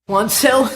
1, 2.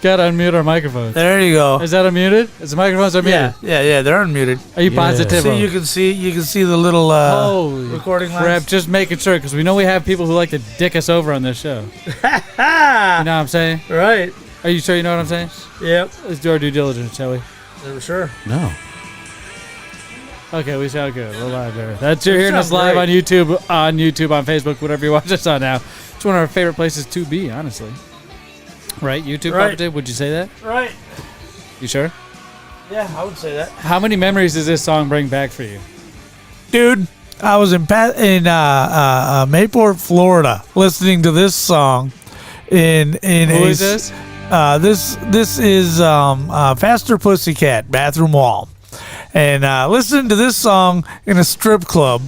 Gotta unmute our microphones. There you go. Is that unmuted? Is the microphones unmuted? Yeah, they're unmuted. Are you positive? See, you can see the little recording crap, lines. just making sure, because we know we have people who like to dick us over on this show. You know what I'm saying? Right. Are you sure you know what I'm saying? Yep. Let's do our due diligence, shall we? Never sure. No. Okay, we sound good. We're live there. That's you're hearing us live on YouTube, on Facebook, whatever you watch us on now. It's one of our favorite places to be, honestly. Right? YouTube, right. Would you say that? Right. You sure? Yeah, I would say that. How many memories does this song bring back for you? Dude, I was in Mayport, Florida, listening to this song. Who is this? This is Faster Pussycat, Bathroom Wall. And listening to this song in a strip club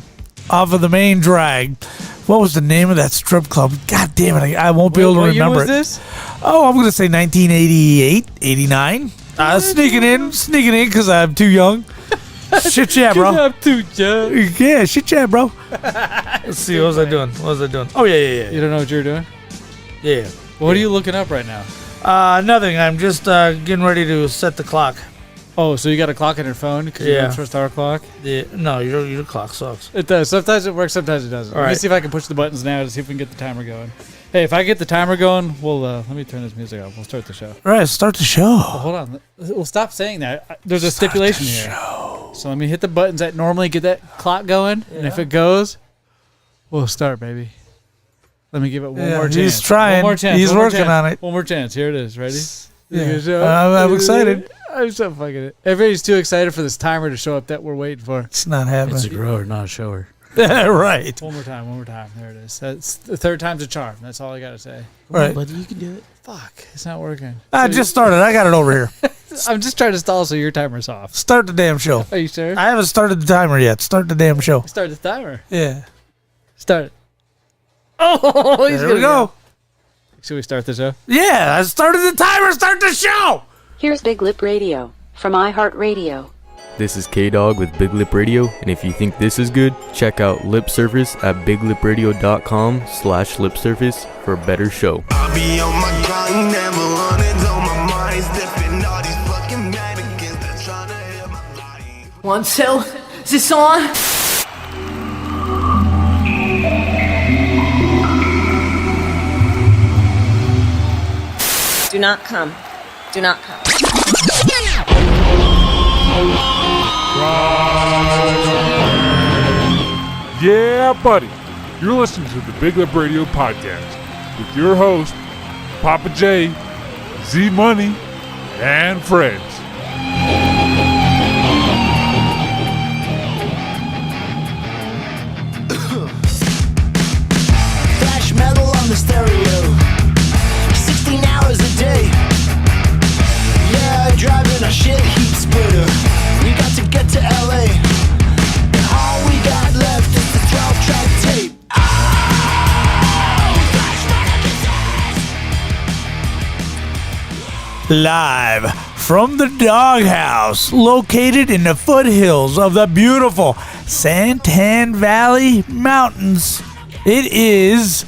off of the main drag. What was the name of that strip club? God damn it, I won't be able to remember what year was this? Oh, I'm going to say 1988, 89. Sneaking in because I'm too young. Shit, yeah, bro. I'm too young. Yeah, shit, yeah, bro. Let's see, what was I doing? Oh, yeah. You don't know what you're doing? Yeah. What are you looking up right now? Nothing. I'm just getting ready to set the clock. Oh, so you got a clock on your phone? Because you don't trust our clock? Yeah. No, your clock sucks. It does. Sometimes it works, sometimes it doesn't. All Let me right. see if I can push the buttons now to see if we can get the timer going. Hey, if I get the timer going, we'll let me turn this music off. We'll start the show. All right, start the show. Well, hold on. We'll stop saying that. There's a stipulation here. So let me hit the buttons that normally get that clock going, and if it goes, we'll start, baby. Let me give it one more chance. He's trying. One more chance. He's working on it. One more chance. Here it is. Ready? Yeah. I'm excited. I'm so fucking. Everybody's too excited for this timer to show up that we're waiting for. It's not happening. It's a grower, not a shower. Right. One more time. There it is. That's the third time's a charm. That's all I gotta say. Right. Buddy, you can do it. Fuck, it's not working. I just started. I got it over here. I'm just trying to stall so your timer's off. Start the damn show. Are you sure? I haven't started the timer yet. Start the damn show. Start the timer. Yeah. Start it. Oh, he's There gonna we go. Should we start the show? Yeah, I started the timer. Start the show. Here's BigLipRadio from iHeartRadio. This is K-Dog with Big Lip Radio, and if you think this is good, check out Lip Service at biglipradio.com/lipservice for a better show. be on my grind, never running on my mind. Stepping all these fucking mannequins that tryna hit my body. 1, 2, is this on? Do not come. Do not come. Yeah, buddy. You're listening to the Big Lip Radio podcast with your host, Papa J, Z Money, and friends. Flash metal on the stereo, 16 hours a day. Yeah, driving a shit heat splitter. We got to get to LA, and all we got left is the 12-track tape. Live from the doghouse located in the foothills of the beautiful Santan Valley Mountains. It is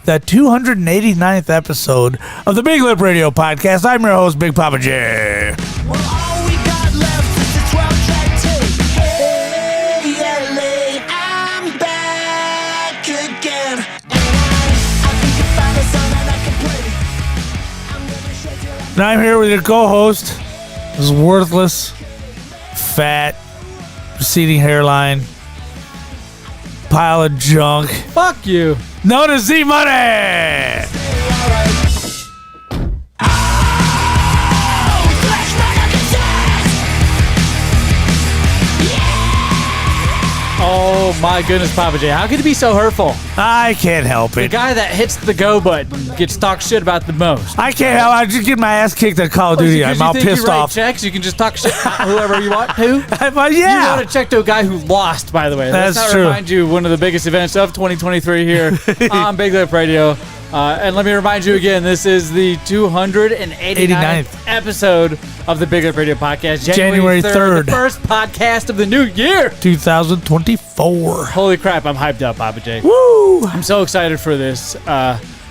the 289th episode of the Big Lip Radio podcast. I'm your host, Big Papa J. Well, all we got left is the 12-track tape. Hey, LA, I'm back again. And I think I found a song that I can play. I'm gonna shake your And I'm here with your co-host, this worthless, fat, receding hairline, pile of junk, Fuck you. known as Z Money. Oh my goodness, Papa J. How could it be so hurtful? I can't help The it. guy that hits the go button gets talked shit about the most. I can't help. I just get my ass kicked at Call of Duty. Because I'm you all think pissed you write off. checks, you can just talk shit about whoever you want to. But You yeah, want to check to a guy who lost, by the way. That's Let's not true. remind you one of the biggest events of 2023 here on Big Lip Radio. And let me remind you again, this is the 289th episode of the Big Lip Radio podcast. January 3rd. The first podcast of the new year. 2024. Holy crap, I'm hyped up, Papa J. Woo! I'm so excited for this.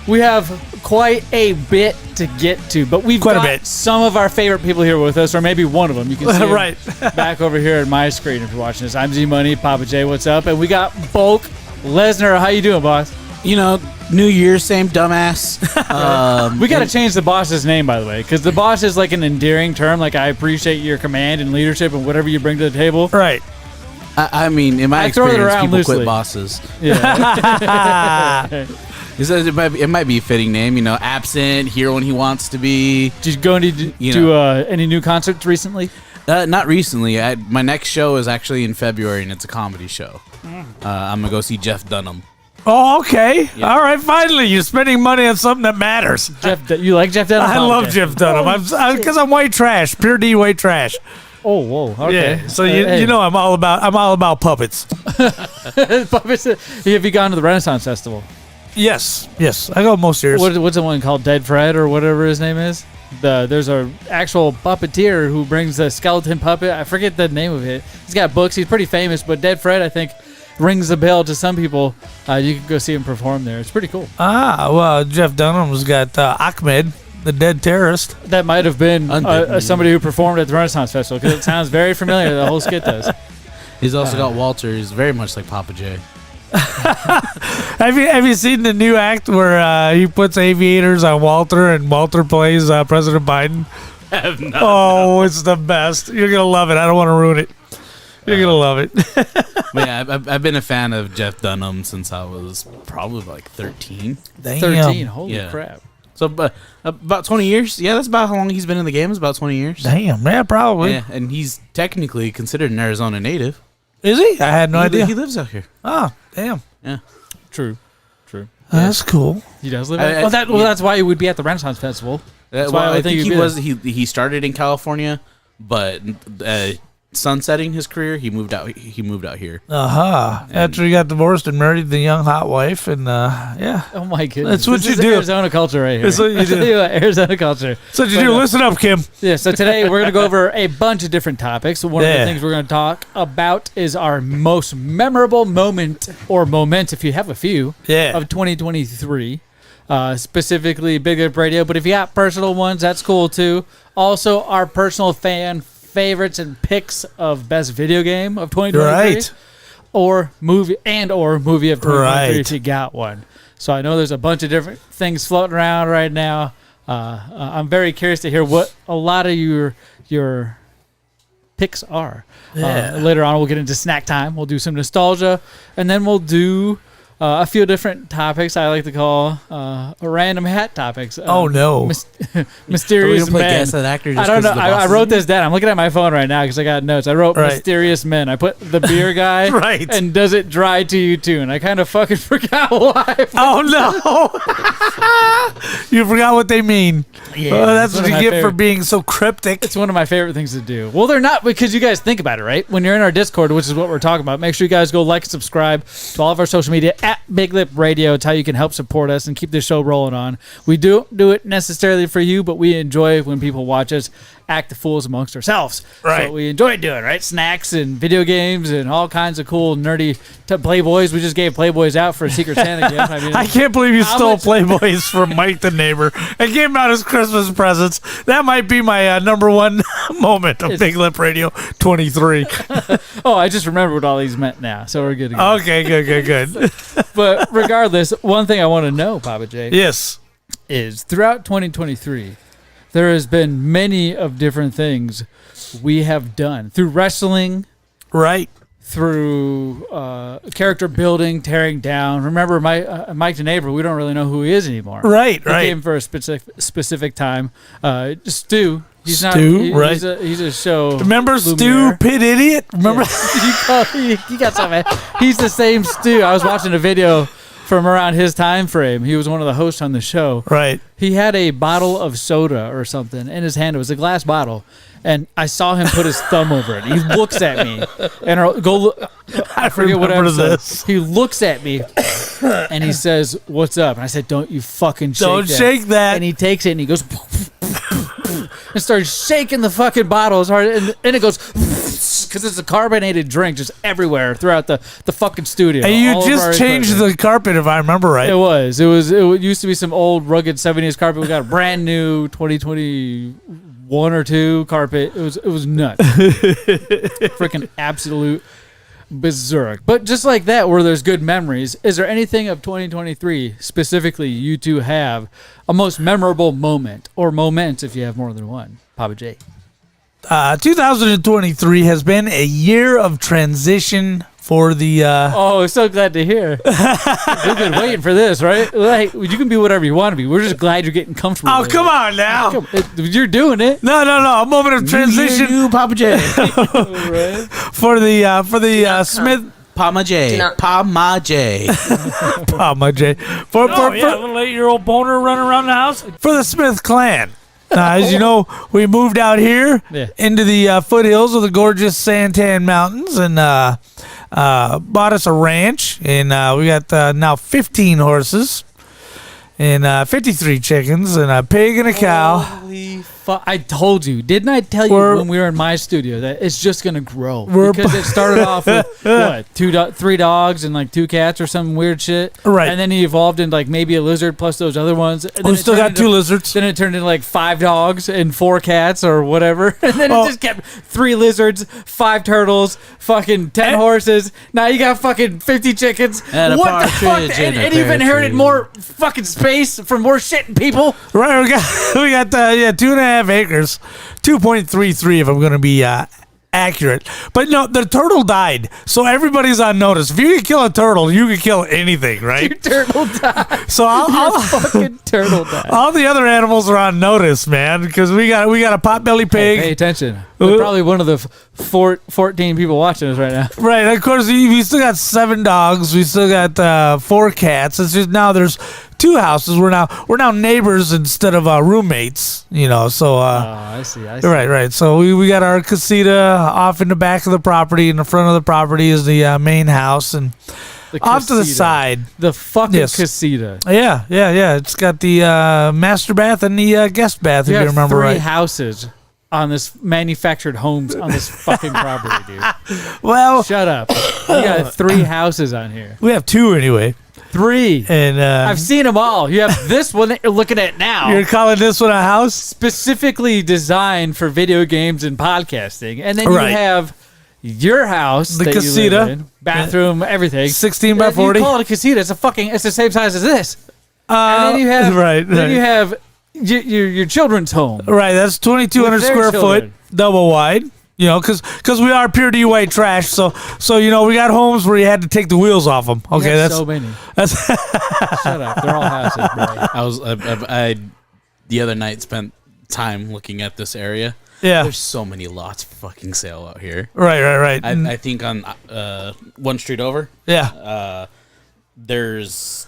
We have quite a bit to get to, but we've Quite a got bit. some of our favorite people here with us, or maybe one of them. You can see 'em Right. back over here at my screen if you're watching this. I'm Z Money, Papa J, what's up? And we got Bulk Lesnar. How you doing, boss? You know, New Year, same dumbass. We got to change the boss's name, by the way, because the boss is like an endearing term. Like, I appreciate your command and leadership and whatever you bring to the table. Right. I mean, in my I throw it experience, around people loosely. quit bosses. Yeah. He says it might be a fitting name. You know, absent, here when he wants to be. Did you go into You to know. any new concerts recently? Not recently. My next show is actually in February, and it's a comedy show. I'm gonna go see Jeff Dunham. Oh, okay. All right. Finally, you're spending money on something that matters. You like Jeff Dunham? I love Jeff Dunham. Because I'm white trash, pure D white trash. Oh, whoa. Okay. Yeah. So you know I'm all about puppets. Puppets. Have you gone to the Renaissance Festival? Yes. I go most years. What's the one called? Dead Fred or whatever his name is? There's a actual puppeteer who brings a skeleton puppet. I forget the name of it. He's got books. He's pretty famous, but Dead Fred, I think, rings a bell to some people. You can go see him perform there. It's pretty cool. Well, Jeff Dunham's got Ahmed, the dead terrorist. That might have been somebody who performed at the Renaissance Festival, because it sounds very familiar. The whole skit does. He's also got Walter. He's very much like Papa J. Have you seen the new act where he puts aviators on Walter and Walter plays President Biden? I have not. Oh, it's the best. You're gonna love it. I don't want to ruin it. You're gonna love it. But yeah, I've been a fan of Jeff Dunham since I was probably like 13. 13. Holy Yeah. crap. So about 20 years. Yeah, that's about how long he's been in the game. It's about 20 years. Damn, yeah, probably. Yeah, and he's technically considered an Arizona native. Is he? I had no idea. He lives out here. Oh, damn. Yeah. True. That's cool. He does live. I- That's why he would be at the Renaissance Festival. That's why Well, I I think think he'd he be there. he started in California, but sunsetting his career, he moved out here. After he got divorced and married the young hot wife, and yeah. Oh my goodness. That's what This you is do. Arizona culture right here. That's what you I do. tell you what, Arizona culture. So what you do? Listen up, Kim. Yeah, so today we're going to go over a bunch of different topics. One of the Yeah. things we're going to talk about is our most memorable moment, or moment if you have a few, Yeah. of 2023. specifically Big Lip Radio. But if you got personal ones, that's cool too. Also, our personal fan favorites and picks of best video game of 2023. Right. Or movie of 2023 Right. if you got one. So I know there's a bunch of different things floating around right now. I'm very curious to hear what a lot of your picks are. Later on, we'll get into snack time. We'll do some nostalgia, and then we'll do a few different topics I like to call random hat topics. Oh, no. Mysterious play men. Guess That Actor I just don't 'cause know. the boss I is wrote in this down. I'm looking at my phone right now because I got notes. I wrote Right. mysterious men. I put the beer guy Right. and does it dry to you too. And I kind of fucking forgot why. Oh, no. You forgot what they mean. Yeah, Oh, that's it's what one you of my get for favorite- being so cryptic. It's one of my favorite things to do. Well, they're not, because you guys think about it, right? When you're in our Discord, which is what we're talking about, make sure you guys go like and subscribe to all of our social media at Big Lip Radio. It's how you can help support us and keep this show rolling on. We don't do it necessarily for you, but we enjoy when people watch us act the fools amongst ourselves. Right. So we enjoy doing, right? Snacks and video games and all kinds of cool nerdy Playboys. We just gave Playboys out for a Secret Santa gift. I mean, I can't believe you How stole much- Playboys from Mike the neighbor and gave him out as Christmas presents. That might be my number one moment of Big Lip Radio 23. oh, I just remember what all these meant now, so we're good to go. Okay, good. But regardless, one thing I want to know, Papa J, Yes. is throughout 2023, there has been many of different things we have done through wrestling, Right. through character building, tearing down. Remember, Mike the neighbor, we don't really know who he is anymore. Right. He came for a specific time. Stu. He's Stu, right. He's a show. Remember Lumiere. Stupid Idiot? Remember? you got something. He's the same Stu. I was watching a video from around his time frame. He was one of the hosts on the show. Right. He had a bottle of soda or something in his hand. It was a glass bottle. And I saw him put his thumb over it. He looks at me. And I forget what remember episode. this. He looks at me and he says, "What's up?" And I said, "Don't you fucking shake Don't that." shake that. And he takes it and he goes and starts shaking the fucking bottle as hard, and it goes because it's a carbonated drink just everywhere throughout the fucking studio. And you all over our just changed equipment. the carpet, if I remember right. It used to be some old rugged 70s carpet. We got a brand new 2021 or 2 carpet. It was nuts. Freaking absolute berserk. But just like that, where there's good memories, is there anything of 2023 specifically you two have a most memorable moment, or moments if you have more than one? Papa J. 2023 has been a year of transition for the. Oh, so glad to hear. We've been waiting for this, right? Like, you can be whatever you want to be. We're just glad you're getting comfortable. Oh, with come it. on now. You're doing it. No. A moment of transition You, Papa J. for the Smith. Pama J. Do not- Pama J. Pama J. For little 8-year-old boner running around the house. for the Smith clan. As you know, we moved out here Yeah. into the foothills of the gorgeous Santan Mountains and bought us a ranch. And we got now 15 horses and 53 chickens and a pig and a cow. Holy fuck. I told you. Didn't I tell you when we were in my studio that it's just going to grow? Because it started off with, what, 3 dogs and like 2 cats or some weird shit? Right. And then he evolved into like maybe a lizard plus those other ones. And then We it still turned got 2 lizards. Then it turned into like 5 dogs and 4 cats or whatever. And then it just kept 3 lizards, 5 turtles, fucking 10 horses. Now you got fucking 50 chickens. And a what the fuck? partridge in a And you've pear inherited tree. more fucking space for more shit and people. Right, we got 2.5 acres, 2.33 if I'm going to be accurate. But no, the turtle died, so everybody's on notice. If you can kill a turtle, you can kill anything, right? Your turtle died. So Your fucking turtle died. all the other animals are on notice, man, because we got a potbelly pig. Pay attention. We're probably one of the 14 people watching us right now. Right, of course, we still got 7 dogs. We still got 4 cats. It's just now there's 2 houses. We're now neighbors instead of roommates. You know, so I see. right. So we got our casita off in the back of the property. In the front of the property is the main house, and off to the casita. side. The fucking Yes. casita. Yeah. It's got the master bath and the guest bath. You if you have remember 3 right. houses on this manufactured homes on this fucking property, dude. Well, Shut up. You got 3 houses on here. we have 2 anyway. 3. And I've seen them all. You have this one that you're looking at now. You're calling this one a house? Specifically designed for video games and podcasting. And then Right. you have your house, The that casita. you live in, bathroom, everything. 16 by And 40. You call it a casita. It's the same size as this. And then you have right. you have your children's home. Right, that's 2,200 With their square children. foot, double wide. You know, because we are pure D white trash. So you know, we got homes where you had to take the wheels off them. Okay, You have that's so many. that's Shut up. They're all houses, bro. I the other night spent time looking at this area. yeah. There's so many lots for fucking sale out here. Right. I think on one street over, yeah. there's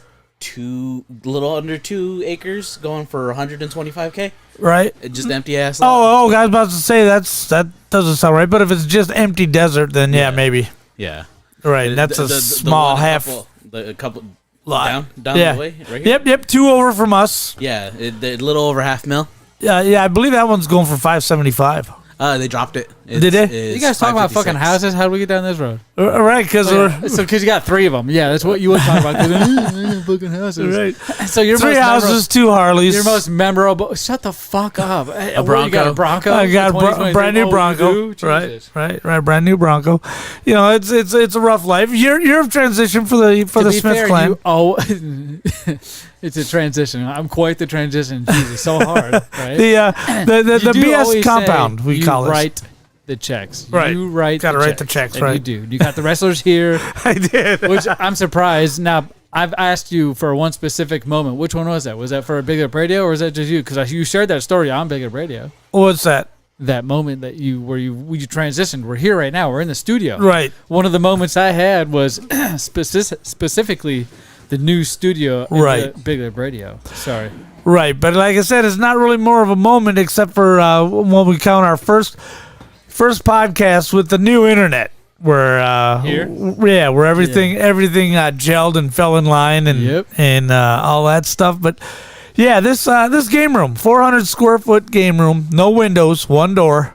little under 2 acres going for $125K. Right. Just empty ass lot. Oh, I was about to say that doesn't sound right. But if it's just empty desert, then yeah, maybe. Yeah. Right. That's a small one half a couple lot. down Yeah. the way, right here. Yep. 2 over from us. Yeah, a little over $500,000. Yeah. I believe that one's going for 575. They dropped it. Did they? You guys talk about fucking houses? How do we get down this road? Right, because Because you got 3 of them. Yeah, that's what you would talk about. 'Cause, fucking houses. right. So your 3 houses, 2 Harleys. Your most memorable. Shut the fuck up. A What, you got a Bronco? Bronco. I got a 2023? brand new Oh, Bronco. you do? Right, Jesus. right, brand new Bronco. You know, it's a rough life. You're of transition for the To be Smith fair, clan. It's a transition. I'm quite the transition. Jesus, so hard. Right? The You do BS always compound say we you call it. write the checks. Right. You write. Gotta the write the checks, and right. You do. You got the wrestlers here, I did. which I'm surprised. Now I've asked you for one specific moment. Which one was that? Was that for a BigLipRadio or was that just you? Because you shared that story on BigLipRadio. What's that? That moment that you transitioned. We're here right now. We're in the studio. Right. One of the moments I had was specifically the new studio in Right. the BigLipRadio. Sorry. Right, but like I said, it's not really more of a moment except for when we count our first podcast with the new internet, where Here? where everything gelled and fell in line and all that stuff. But yeah, this game room, 400 square foot game room, no windows, 1 door.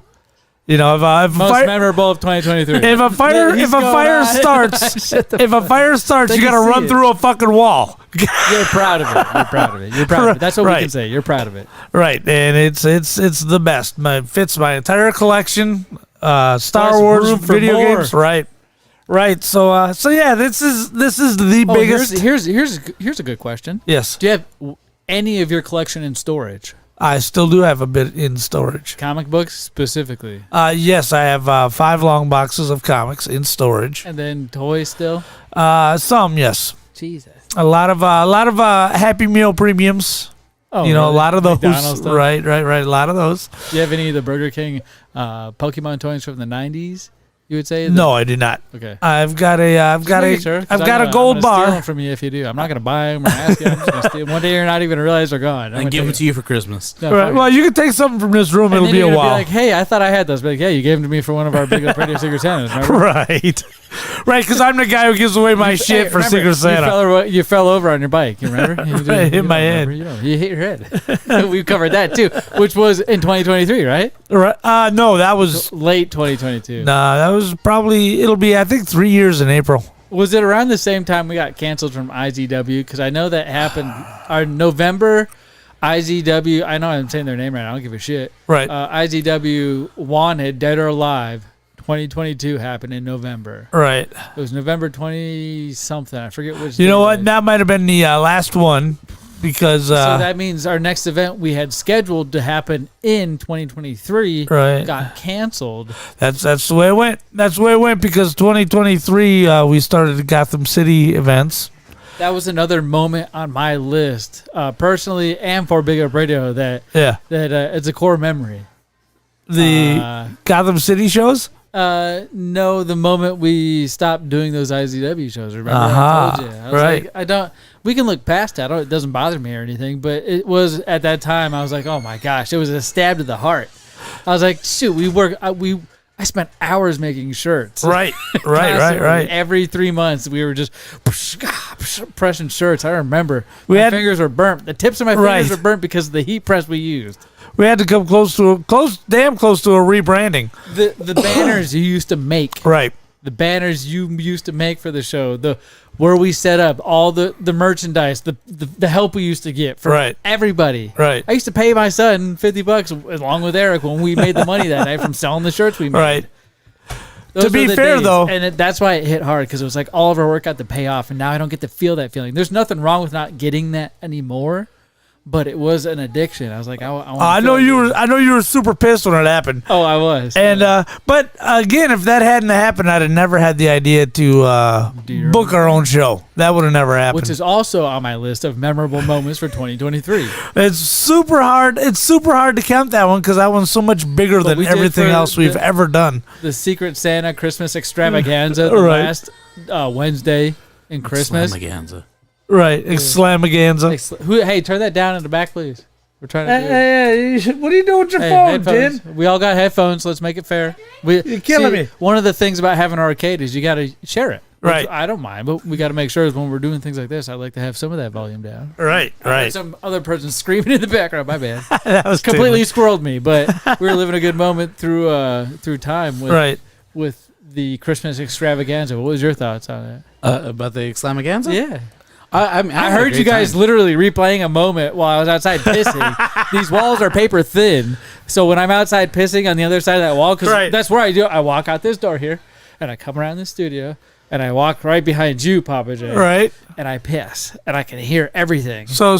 You know, if Most memorable of 2023. If a fire starts, you got to run through a fucking wall. You're proud of it. You're proud of it. That's what we can say. You're proud of it. Right, and it's the best. Fits my entire collection. Star Plus Wars room for video more. games. Right. So yeah, this is the biggest. Here's a good question. Yes, Do you have any of your collection in storage? I still do have a bit in storage. Comic books specifically. Yes, I have 5 long boxes of comics in storage. And then toys still? Some, yes. Jesus. A lot of Happy Meal premiums. Oh, you know, really? a lot of those. McDonald's stuff? Right. A lot of those. Do you have any of the Burger King Pokemon toys from the 90s? You would say? No, I do not. Okay. I've got a gold I'm bar. steal them from you if you do. I'm not gonna buy them or ask you. I'm just gonna steal. One day you're not even gonna realize they're gone. And give them to you for Christmas. No, Right. Well, you can take something from this room. and It'll then be you're a gonna while. Be like, hey, I thought I had those. But like, yeah, you gave them to me for one of our BigLipRadio Secret Santas. Remember? Right. Because I'm the guy who gives away my shit for remember, Secret Santa. You fell over on your bike. You remember? I hit my head. You hit your head. We covered that too, which was in 2023, right? Right. No, that was late 2022. Nah, that was probably. It'll be, I think, 3 years in April. Was it around the same time we got canceled from IZW? Because I know that happened. Our November IZW. I know I'm saying their name right now. I don't give a shit. Right. IZW Wanted Dead or Alive 2022 happened in November. Right. It was November 20 something. I forget which. You know day what? it was. That might have been the last one because. So that means our next event we had scheduled to happen in 2023 Right. got canceled. That's the way it went. That's the way it went because 2023 we started the Gotham City events. That was another moment on my list, personally and for BigLipRadio that it's a core memory. The Gotham City shows? No, the moment we stopped doing those IZW shows. Remember I told you? I was right. like, I don't. We can look past that. It doesn't bother me or anything. But it was at that time. I was like, oh my gosh, it was a stab to the heart. I was like, shoot, I spent hours making shirts. Right. Every 3 months, we were just pressing shirts. I remember My fingers were burnt. The tips of my fingers were burnt because of the heat press we used. We had to come damn close to a rebranding. The banners you used to make. Right. the banners you used to make for the show, where we set up, all the merchandise, the help we used to get from everybody. Right. I used to pay my son $50 along with Eric when we made the money that night from selling the shirts we made. Right. Those To be were the fair, days. though- and that's why it hit hard, because it was like all of our work got to pay off, and now I don't get to feel that feeling. There's nothing wrong with not getting that anymore, but it was an addiction. I was like, I know you were super pissed when it happened. Oh, I was. And but again, if that hadn't happened, I'd have never had the idea to book our own show. That would have never happened. Which is also on my list of memorable moments for 2023. It's super hard. It's super hard to count that one because that one's so much bigger But than we did everything for else we've ever done. The Secret Santa Christmas extravaganza, the Right. last Wednesday in Christmas. Extravaganza. Right, Extravaganza. Hey, turn that down in the back, please. We're trying to do Hey, what are you doing with your phone, headphones. dude? We all got headphones. Let's make it fair. You're killing me. One of the things about having an arcade is you got to share it. which Right. I don't mind, but we got to make sure when we're doing things like this, I like to have some of that volume down. Right. Some other person screaming in the background. My bad. That was completely squirreled me, but we were living a good moment through time with the Christmas extravaganza. What was your thoughts on it? About the extravaganza? Yeah. I I heard you guys literally replaying a moment while I was outside pissing. These walls are paper thin, so when I'm outside pissing on the other side of that wall, because that's where I do. I walk out this door here, and I come around the studio, and I walk right behind you, Papa J. Right. And I piss, and I can hear everything. So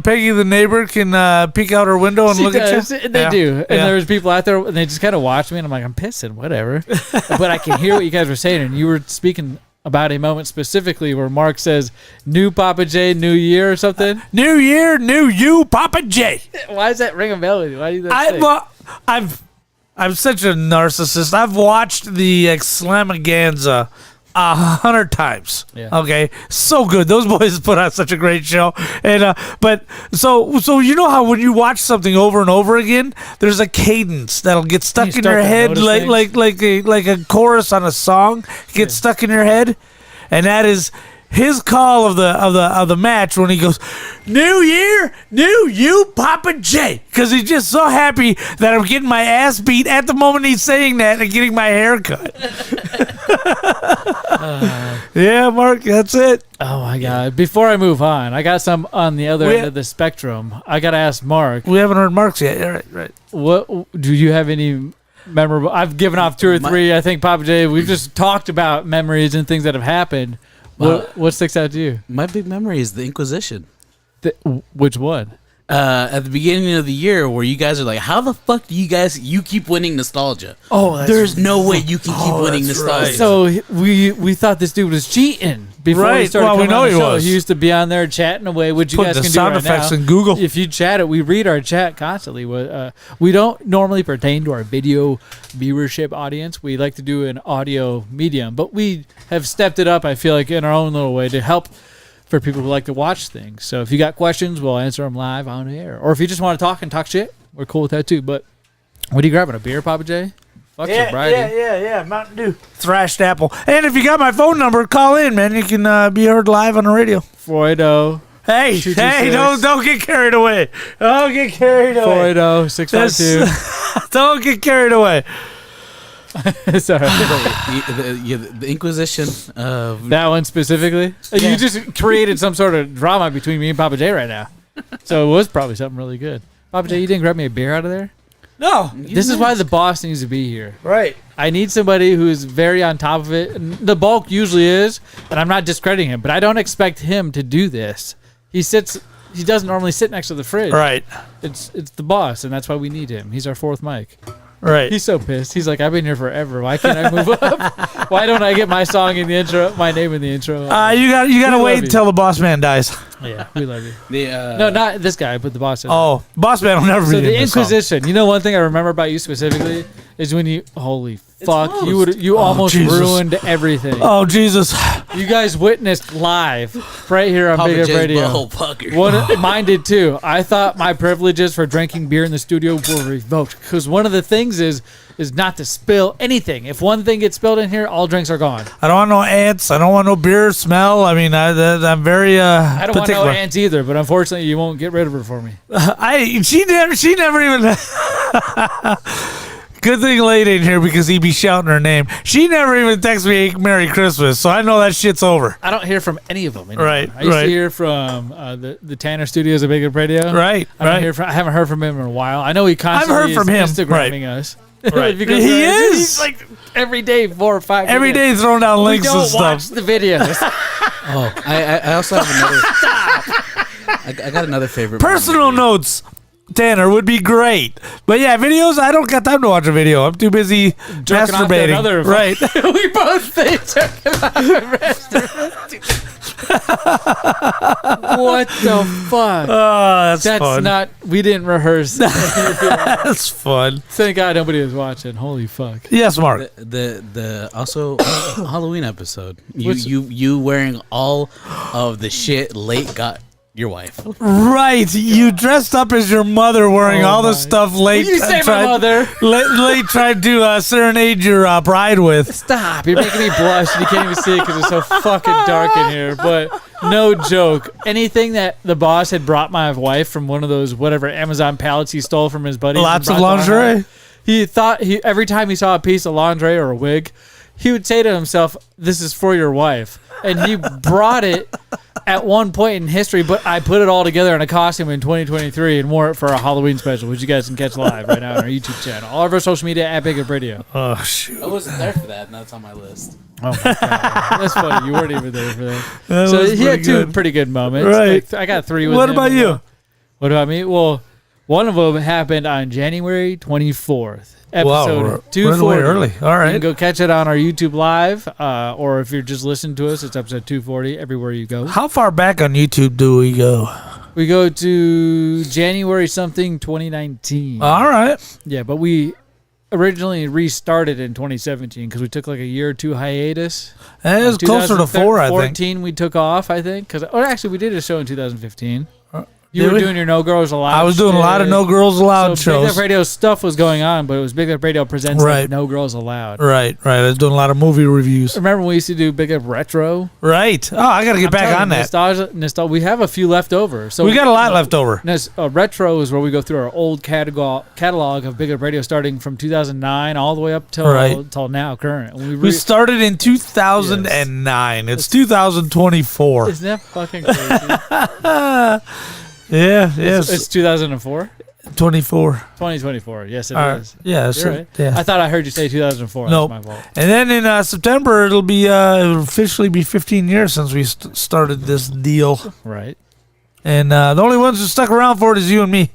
Peggy the neighbor can peek out her window and She look does. at you? They do. And Yeah. there's people out there, and they just kind of watch me, and I'm like, I'm pissing, whatever. But I can hear what you guys were saying, and you were speaking about a moment specifically where Mark says, "New Papa J, new year" or something. New year, new you, Papa J. Why does that ring a bell with you? Why do you do that? I'm such a narcissist. I've watched the extravaganza 100 times. Yeah. Okay, so good. Those boys put on such a great show. And but so you know how when you watch something over and over again, there's a cadence that'll get stuck in your head, like a chorus on a song gets stuck in your head, and that is his call of the match when he goes, "New year, new you, Papa J," because he's just so happy that I'm getting my ass beat at the moment he's saying that and getting my hair cut. Yeah, Mark, that's it. Oh my God! Before I move on, I got some on the other end of the spectrum. I got to ask Mark. We haven't heard Mark's yet. Right. What do you have any memorable? I've given off two or three. I think Papa J. We've just talked about memories and things that have happened. What sticks out to you? My big memory is the Inquisition. Which one? At the beginning of the year, where you guys are like, "How the fuck do you keep winning nostalgia?" Oh, there's no way you can keep winning nostalgia. So we thought this dude was cheating before he started. Well, we coming know on the he show. was. He used to be on there chatting away, which you Put guys the can do sound right effects now. in Google. If you chat it, we read our chat constantly. We don't normally pertain to our video viewership audience. We like to do an audio medium, but we have stepped it up, I feel like, in our own little way to help for people who like to watch things. So if you got questions, we'll answer them live on air. Or if you just want to talk and talk shit, we're cool with that too. But what are you grabbing, a beer, Papa J? Fuck sobriety. Yeah. Mountain Dew. Thrashed apple. And if you got my phone number, call in, man. You can be heard live on the radio. 480. Hey, 226. don't get carried away. Don't get carried away. 480 652. Don't get carried away. Sorry. the Inquisition. That one specifically? You just created some sort of drama between me and Papa J right now. So it was probably something really good. Papa J, you didn't grab me a beer out of there? No. This is why the boss needs to be here. Right. I need somebody who's very on top of it. And the bulk usually is, and I'm not discrediting him, but I don't expect him to do this. He doesn't normally sit next to the fridge. Right. It's the boss, and that's why we need him. He's our fourth mic. Right. He's so pissed. He's like, I've been here forever. Why can't I move up? Why don't I get my song in the intro, my name in the intro? You gotta wait until the boss man dies. Yeah, we love you. No, not this guy, but the boss. Oh, boss man will never be So in the this song. Inquisition. You know, one thing I remember about you specifically is when you, holy fuck, you almost Jesus. ruined everything. Oh, Jesus. You guys witnessed live right here on Papa Big Up J's Radio. butthole pucker. Mine did too. I thought my privileges for drinking beer in the studio were revoked because one of the things is not to spill anything. If one thing gets spilled in here, all drinks are gone. I don't want no ants. I don't want no beer smell. I mean, I'm very I don't particular. want no ants either, but unfortunately, you won't get rid of her for me. She never even. Good thing Lady ain't here because he'd be shouting her name. She never even texts me Merry Christmas, so I know that shit's over. I don't hear from any of them anymore. Right, I used to hear from the Tanner Studios at Big Lip Radio. Right, I haven't heard from him in a while. I know he constantly heard from him. Instagramming us. Right. Because He is. He's like every day 4 or 5 Every videos. day throwing down links we and don't stuff. watch the videos. Oh, I also have another. I got another favorite. Personal notes, Tanner, would be great. But yeah, videos, I don't got time to watch a video. I'm too busy Jerking off to masturbating. another- Right. We both think what the fuck? Oh, that's That's fun. not. We didn't rehearse. That's fun. Thank God nobody was watching. Holy fuck. Yes, Mark. The also Halloween episode. What's- You wearing all of the shit late got your wife. Right. You dressed up as your mother wearing all the stuff late. You say my mother. Late tried to serenade your bride with. Stop. You're making me blush and you can't even see it because it's so fucking dark in here. But no joke. Anything that the boss had brought my wife from one of those whatever Amazon pallets he stole from his buddies. Lots and of brought to our lingerie? house, he thought every time he saw a piece of lingerie or a wig, he would say to himself, "This is for your wife." And he brought it at one point in history, but I put it all together in a costume in 2023 and wore it for a Halloween special, which you guys can catch live right now on our YouTube channel. All of our social media at Big Lip Radio. Oh, shoot. I wasn't there for that, and that's on my list. Oh, my God. That's funny. You weren't even there for that. That So was he had pretty two good. pretty good moments. Right. Like, I got 3 with What him. about you? What about me? Well, one of them happened on January 24th. Wow, Episode we're 240. way early. All You right. can go catch it on our YouTube Live, or if you're just listening to us, it's episode 240 everywhere you go. How far back on YouTube do we go? We go to January something 2019. All right. Yeah, but we originally restarted in 2017 because we took like a year or two hiatus. It was closer to 4, I think. 2014 we took off, I think. Or actually, we did a show in 2015. You Did were we? doing your No Girls Allowed. I was doing a lot of shit. No Girls Allowed So Big shows. Lip Radio stuff was going on, but it was Big Lip Radio presents Right. like No Girls Allowed. Right. I was doing a lot of movie reviews. Remember when we used to do Big Lip Retro? Right. Oh, I got to get back on that. Nostalgia. We have a few left over. So We got a lot left over. Retro is where we go through our old catalog of Big Lip Radio starting from 2009 all the way up till now, current. And We started in 2009. It's 2024. Isn't that fucking crazy? Yeah, yes. It's 2004? 24. 2024. Yes, it All right. is. Yeah, You're so- right. yeah. I thought I heard you say 2004. Nope. That's my fault. And then in September, it'll officially be 15 years since we started this deal. Right. And the only ones who stuck around for it is you and me.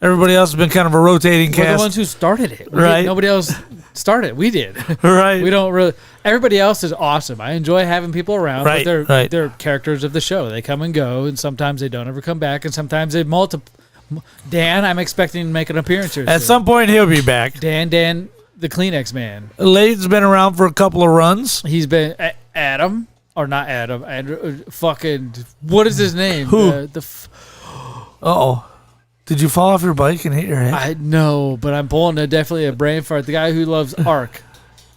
Everybody else has been kind of a rotating We're the cast. ones who started it. Right. Nobody else started it. We did. Right. We don't really. Everybody else is awesome. I enjoy having people around. Right, But they're characters of the show. They come and go, and sometimes they don't ever come back, and sometimes they multiply. Dan, I'm expecting to make an appearance here At soon. some point, he'll be back. Dan, the Kleenex man. Lade's been around for a couple of runs. He's been Adam, or not Adam. Andrew, fucking. What is his name? Who? Uh-oh. Did you fall off your bike and hit your head? I know, but I'm pulling definitely a brain fart. The guy who loves Ark.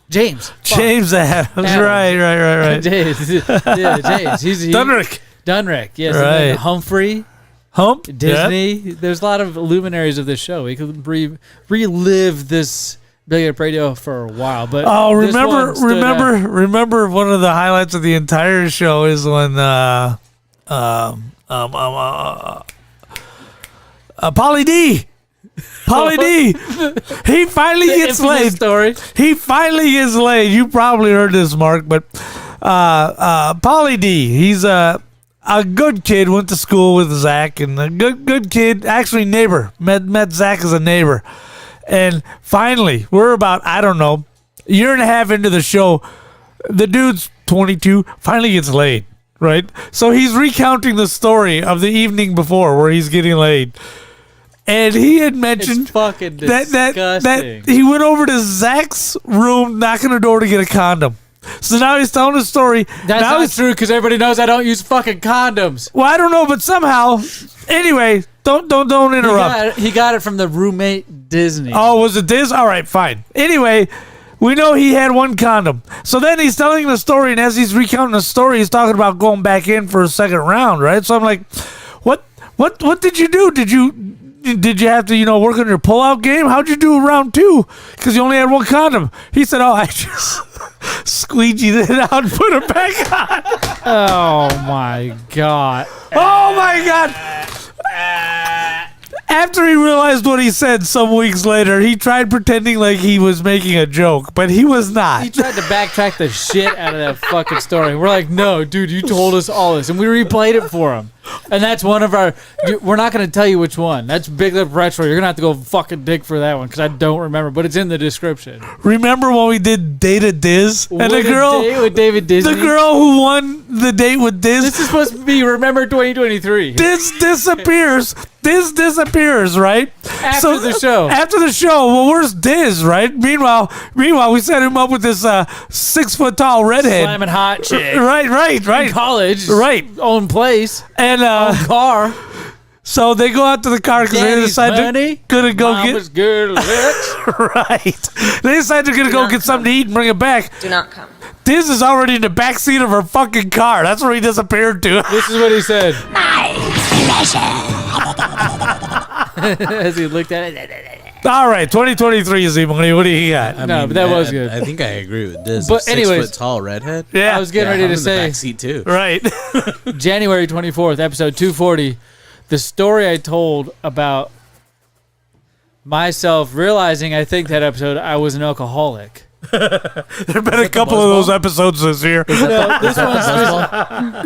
James. James Adams. Adams. Right. James. Yeah, James. He's Dunrick. Yes. And then Right. Humphrey. Disney. Yeah. There's a lot of luminaries of this show. We could relive this Big Lip Radio for a while. But remember one of the highlights of the entire show is when Pauly D. He finally gets laid. Story. He finally gets laid. You probably heard this, Mark, but Pauly D. He's a good kid. Went to school with Zach, and a good kid. Actually, neighbor. Met Zach as a neighbor, and finally, we're about a year and a half into the show. The dude's 22. Finally gets laid. Right. So he's recounting the story of the evening before, where he's getting laid. And he had mentioned It's fucking that he went over to Zach's room, knocking on the door to get a condom. So now he's telling the story. That's not true because everybody knows I don't use fucking condoms. Well, I don't know, but somehow. Anyway, don't interrupt. He got it from the roommate Disney. Oh, was it this? All right, fine. Anyway, we know he had one condom. So then he's telling the story, and as he's recounting the story, he's talking about going back in for a second round, right? So I'm like, what did you do? Did you did you have to, work on your pull-out game? How'd you do round 2? Because you only had one condom. He said, oh, I just squeegeed it out and put it back on. Oh, my God. Oh, my God. After he realized what he said some weeks later, he tried pretending like he was making a joke, but he was not. He tried to backtrack the shit out of that fucking story. We're like, no, dude, you told us all this. And we replayed it for him. And that's one of our... We're not going to tell you which one. That's Big Lip Retro. You're going to have to go fucking dig for that one because I don't remember, but it's in the description. Remember when we did Date a Diz? And the girl... Date with David Disney? The girl who won the date with Diz... This is supposed to be Remember 2023. Diz disappears. Diz disappears, right? After the show. After the show. Well, where's Diz, right? Meanwhile, we set him up with this 6-foot-tall redhead. Slamming hot chick. Right. In college. Right. Own place. And car. So they go out to the car because they decide they're gonna go Mama's good looks. Right. They decide they're gonna go get something to eat and bring it back. Do not come. Diz is already in the back seat of her fucking car. That's where he disappeared to. This is what he said. As he looked at it. All right, 2023 Z-Money. What do you got? But that was good. I think I agree with this. But anyways, 6 foot tall redhead. Yeah, I was getting ready I'm to in the say back seat too. Right. January 24th, episode 240. The story I told about myself realizing I think that episode I was an alcoholic. There have been a couple of those episodes this year.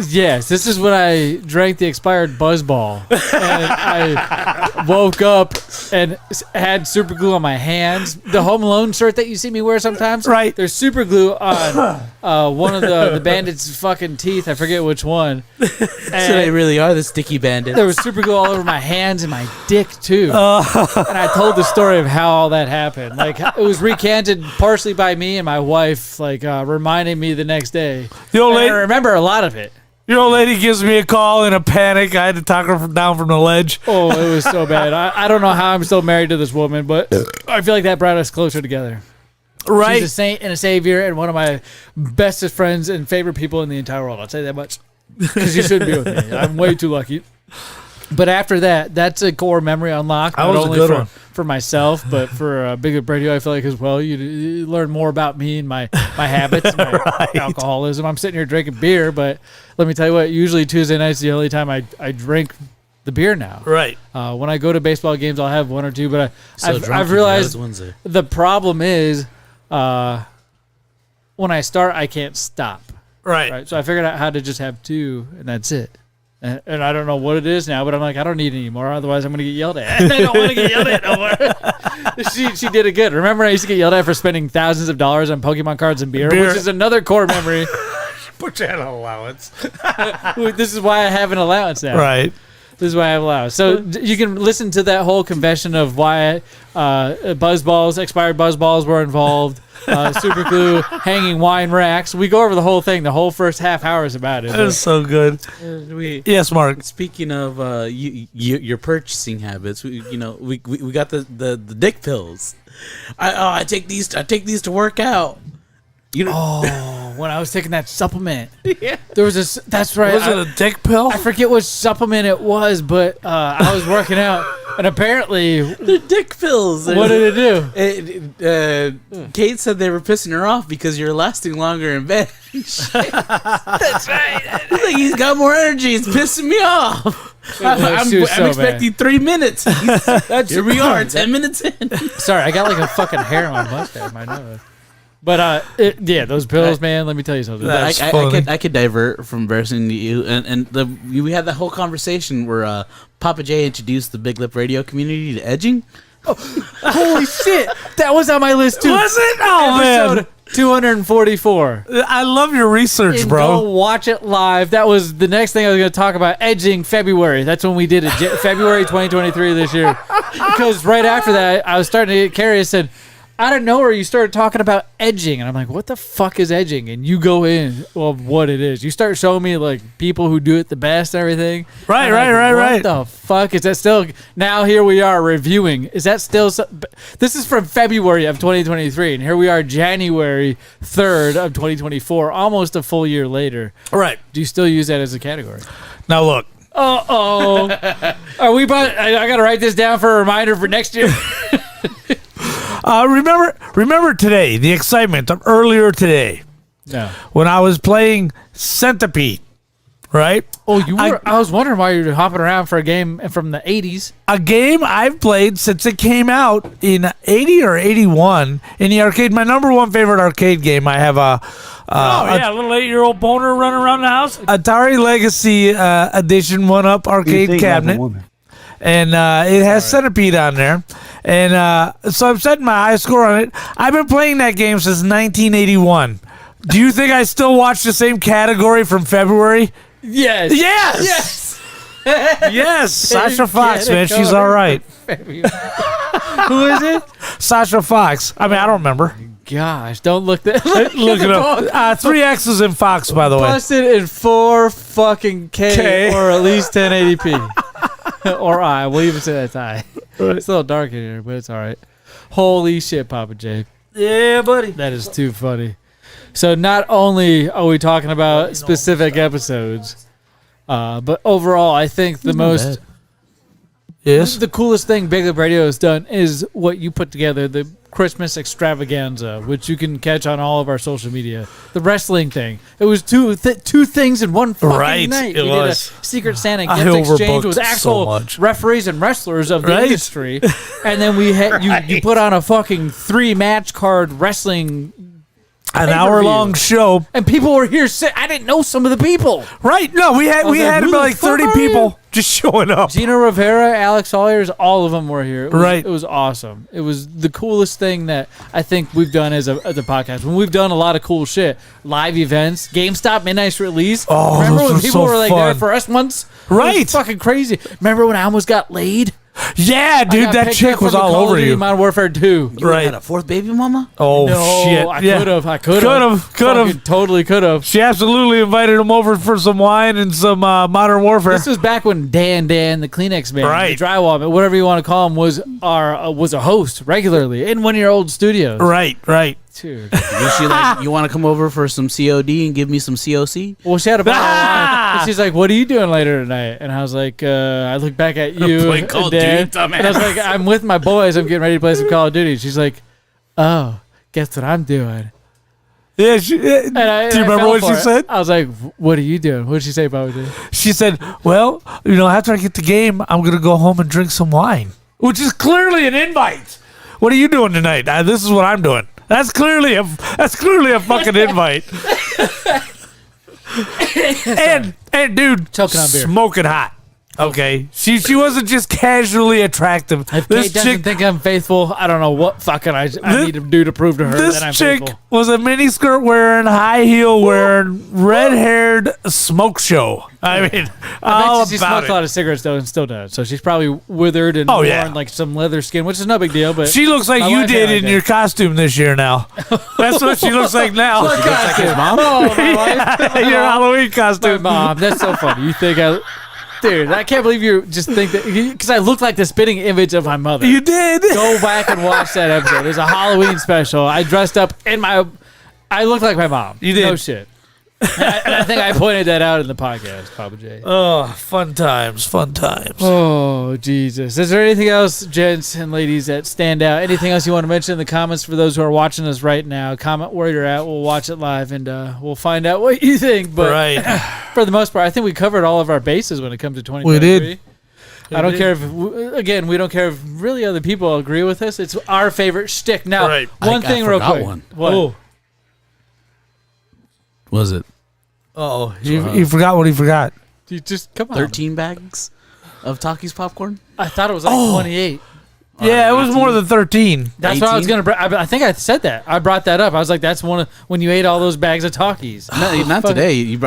Yes, this is when I drank the expired Buzzball. And I woke up and had super glue on my hands. The Home Alone shirt that you see me wear sometimes. Right. There's super glue on one of the bandits' fucking teeth. I forget which one. So they really are the sticky bandits. There was super glue all over my hands and my dick, too. And I told the story of how all that happened. Like, it was recanted partially by me and my wife, reminding me the next day. The old lady, I remember a lot of it. Your old lady gives me a call in a panic. I had to talk her down from the ledge. Oh, it was so bad. I don't know how I'm still married to this woman, but I feel like that brought us closer together. Right. She's a saint and a savior and one of my bestest friends and favorite people in the entire world. I'll tell you that much. Because you shouldn't be with me. I'm way too lucky. But after that, that's a core memory unlocked. That was a good one. For myself, but for BigLipRadio, I feel like as well, you learn more about me and my habits, my alcoholism. I'm sitting here drinking beer, but let me tell you what, usually Tuesday night's the only time I drink the beer now. Right. When I go to baseball games, I'll have one or two, but I've realized the problem is when I start, I can't stop. Right. So I figured out how to just have two, and that's it. And I don't know what it is now, but I'm like, I don't need it anymore. Otherwise, I'm going to get yelled at. And I don't want to get yelled at no more. She did it good. Remember, I used to get yelled at for spending thousands of dollars on Pokemon cards and beer, which is another core memory. Put you on an allowance. This is why I have an allowance now. Right. This is why I have allowance. So you can listen to that whole confession of why expired Buzzballs were involved. Super glue, hanging wine racks. We go over the whole thing. The whole first half hour is about it. That is so good. Yes, Mark. Speaking of your purchasing habits, we got the dick pills. I take these to work out. When I was taking that supplement, there was this. That's right. Was it a dick pill? I forget which supplement it was, but I was working out, and apparently the dick pills. What did it do? Kate said they were pissing her off because you're lasting longer in bed. That's right. Like, he's got more energy. It's pissing me off. I'm expecting 3 minutes. Here we are, 10 minutes in. Sorry, I got like a fucking hair on my mustache, my nose. But those pills, man. Let me tell you something. I could divert from versing to you, and we had that whole conversation where Papa J introduced the Big Lip Radio community to edging. Oh, holy shit! That was on my list too. Was it? Oh man, 244. I love your research, bro. Go watch it live. That was the next thing I was going to talk about. Edging February. That's when we did it. February 2023 this year. Because right after that, I was starting to get curious. Said, out of nowhere, you started talking about edging, and I'm like, what the fuck is edging? And you go in of what it is. You start showing me like people who do it the best and everything. Right. What the fuck is that still? Now here we are reviewing. Is that still? This is from February of 2023, and here we are January 3rd of 2024, almost a full year later. Right. Do you still use that as a category? Now look, Are we about? I got to write this down for a reminder for next year. Remember today, the excitement of earlier today. No. When I was playing Centipede, right? Oh, you were. I was wondering why you were hopping around for a game from the 80s. A game I've played since it came out in 80 or 81 in the arcade. My number one favorite arcade game. I have a a little 8-year-old boner running around the house. Atari Legacy Edition 1-up arcade cabinet. And it has Centipede on there. And so I'm setting my high score on it. I've been playing that game since 1981. Do you think I still watch the same category from February? Yes. Yes. Yes. Sasha Fox, man. She's all right. Who is it? Sasha Fox. I mean, I don't remember. Gosh, don't look that. Look it up. 3 X's in Fox, by the way. Busted in 4 fucking K or at least 1080p. Or I. We'll even say that's I. It's a little dark in here, but it's all right. Holy shit, Papa J. Yeah, buddy. That is too funny. So not only are we talking about specific episodes, but overall, I think the most... Yes. The coolest thing Big Lip Radio has done is what you put together, the Christmas extravaganza, which you can catch on all of our social media. The wrestling thing. It was two things in one fucking night. It was. Did a Secret Santa gift exchange with actual referees and wrestlers of the industry. And then we had you put on a fucking 3-match card wrestling an hour-long show, and people were here. I didn't know some of the people. Right? No, we had about like 30 people just showing up. Gina Rivera, Alex Sawyers, all of them were here. Right? It was awesome. It was the coolest thing that I think we've done as a podcast. When we've done a lot of cool shit, live events, GameStop Midnight's release. Oh, remember those when were people so were like fun. there for us once? Right? It was fucking crazy. Remember when I almost got laid? Yeah, dude, that chick was all over you. Modern Warfare 2. You had a 4th baby mama? Oh, no, shit. I could have. Totally could have. She absolutely invited him over for some wine and some Modern Warfare. This was back when Dan, the Kleenex man, Right. the drywall man, whatever you want to call him, was a host regularly in one of your old studios. Right. Dude. Was she like, you want to come over for some COD and give me some COC? Well, she had a bottle of wine, and she's like, "What are you doing later tonight?" And I was like, "I look back at you, Play Call of Dan, Duty, dumbass. and I was like, I'm with my boys. I'm getting ready to play some Call of Duty." She's like, "Oh, guess what I'm doing?" Yeah. Do you remember what she said? I was like, "What are you doing?" What did she say about it? She said, "Well, after I get the game, I'm gonna go home and drink some wine," which is clearly an invite. What are you doing tonight? This is what I'm doing. That's clearly a fucking invite. and dude, choking on beer, smoking hot. Okay, she wasn't just casually attractive. If Kate doesn't think I'm faithful, I don't know what fucking I need to do to prove to her that I'm chick faithful. Was a miniskirt wearing, high heel wearing, red haired smoke show. I mean, all she about smoked a lot of cigarettes though, and still does. So she's probably withered and worn like some leather skin, which is no big deal. But she looks like you did in your costume this year. Now, that's what she looks like now. What costume? Like mom? Oh, my wife. Your Halloween costume, my mom. That's so funny. You think Dude, I can't believe you just think that, because I look like the spitting image of my mother. You did. Go back and watch that episode. There's a Halloween special. I dressed up I look like my mom. You did. No shit. And I think I pointed that out in the podcast, Papa J. Oh, fun times. Oh, Jesus. Is there anything else, gents and ladies, that stand out? Anything else you want to mention in the comments for those who are watching us right now? Comment where you're at. We'll watch it live, and we'll find out what you think. But for the most part, I think we covered all of our bases when it comes to 2023. We did. I don't care if, again, we don't care if really other people agree with us. It's our favorite shtick. Now, one thing real quick. What? Oh. Was it? Oh, he forgot what he forgot. You just come on. 13 bags of Takis popcorn? I thought it was like 28. Yeah, it was more than 13. That's 18? what I was going to. I think I said that. I brought that up. I was like, that's one of when you ate all those bags of Takis. No, not today. You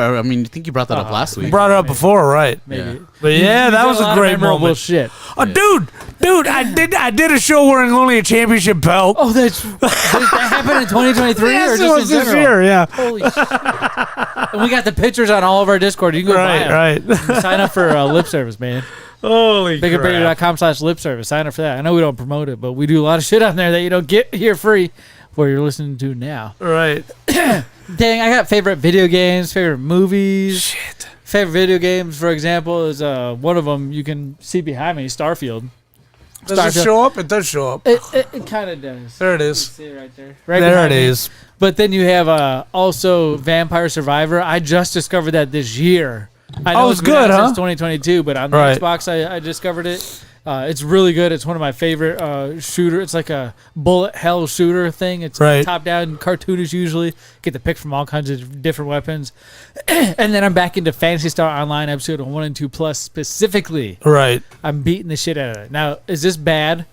think you brought that up last week. You brought it up before, right? Maybe. But yeah, that was a great moment. Shit. Oh, dude, I did a show wearing only a championship belt. Oh, that happened in 2023 Yes, or it just was in this general? year, yeah. Holy shit. And we got the pictures on all of our Discord. You can go buy them. Right. Sign up for lip service, man. Holy crap. BigLipRadio.com/lip service. Sign up for that. I know we don't promote it, but we do a lot of shit on there that you don't get here free where you're listening to now. Right. Dang, I got favorite video games, favorite movies. Shit. favorite video games, for example, is one of them you can see behind me, Starfield. Does it show up? It does show up. It kind of does. There it You is. can see it right there. There it is. But then you have also Vampire Survivor. I just discovered that this year. I know it's good, out huh? since 2022, but on the Xbox, I discovered it. It's really good. It's one of my favorite shooter. It's like a bullet hell shooter thing. It's top-down, cartoonish usually. Get to pick from all kinds of different weapons. And then I'm back into Phantasy Star Online episode 1 and 2 Plus specifically. Right. I'm beating the shit out of it. Now, is this bad?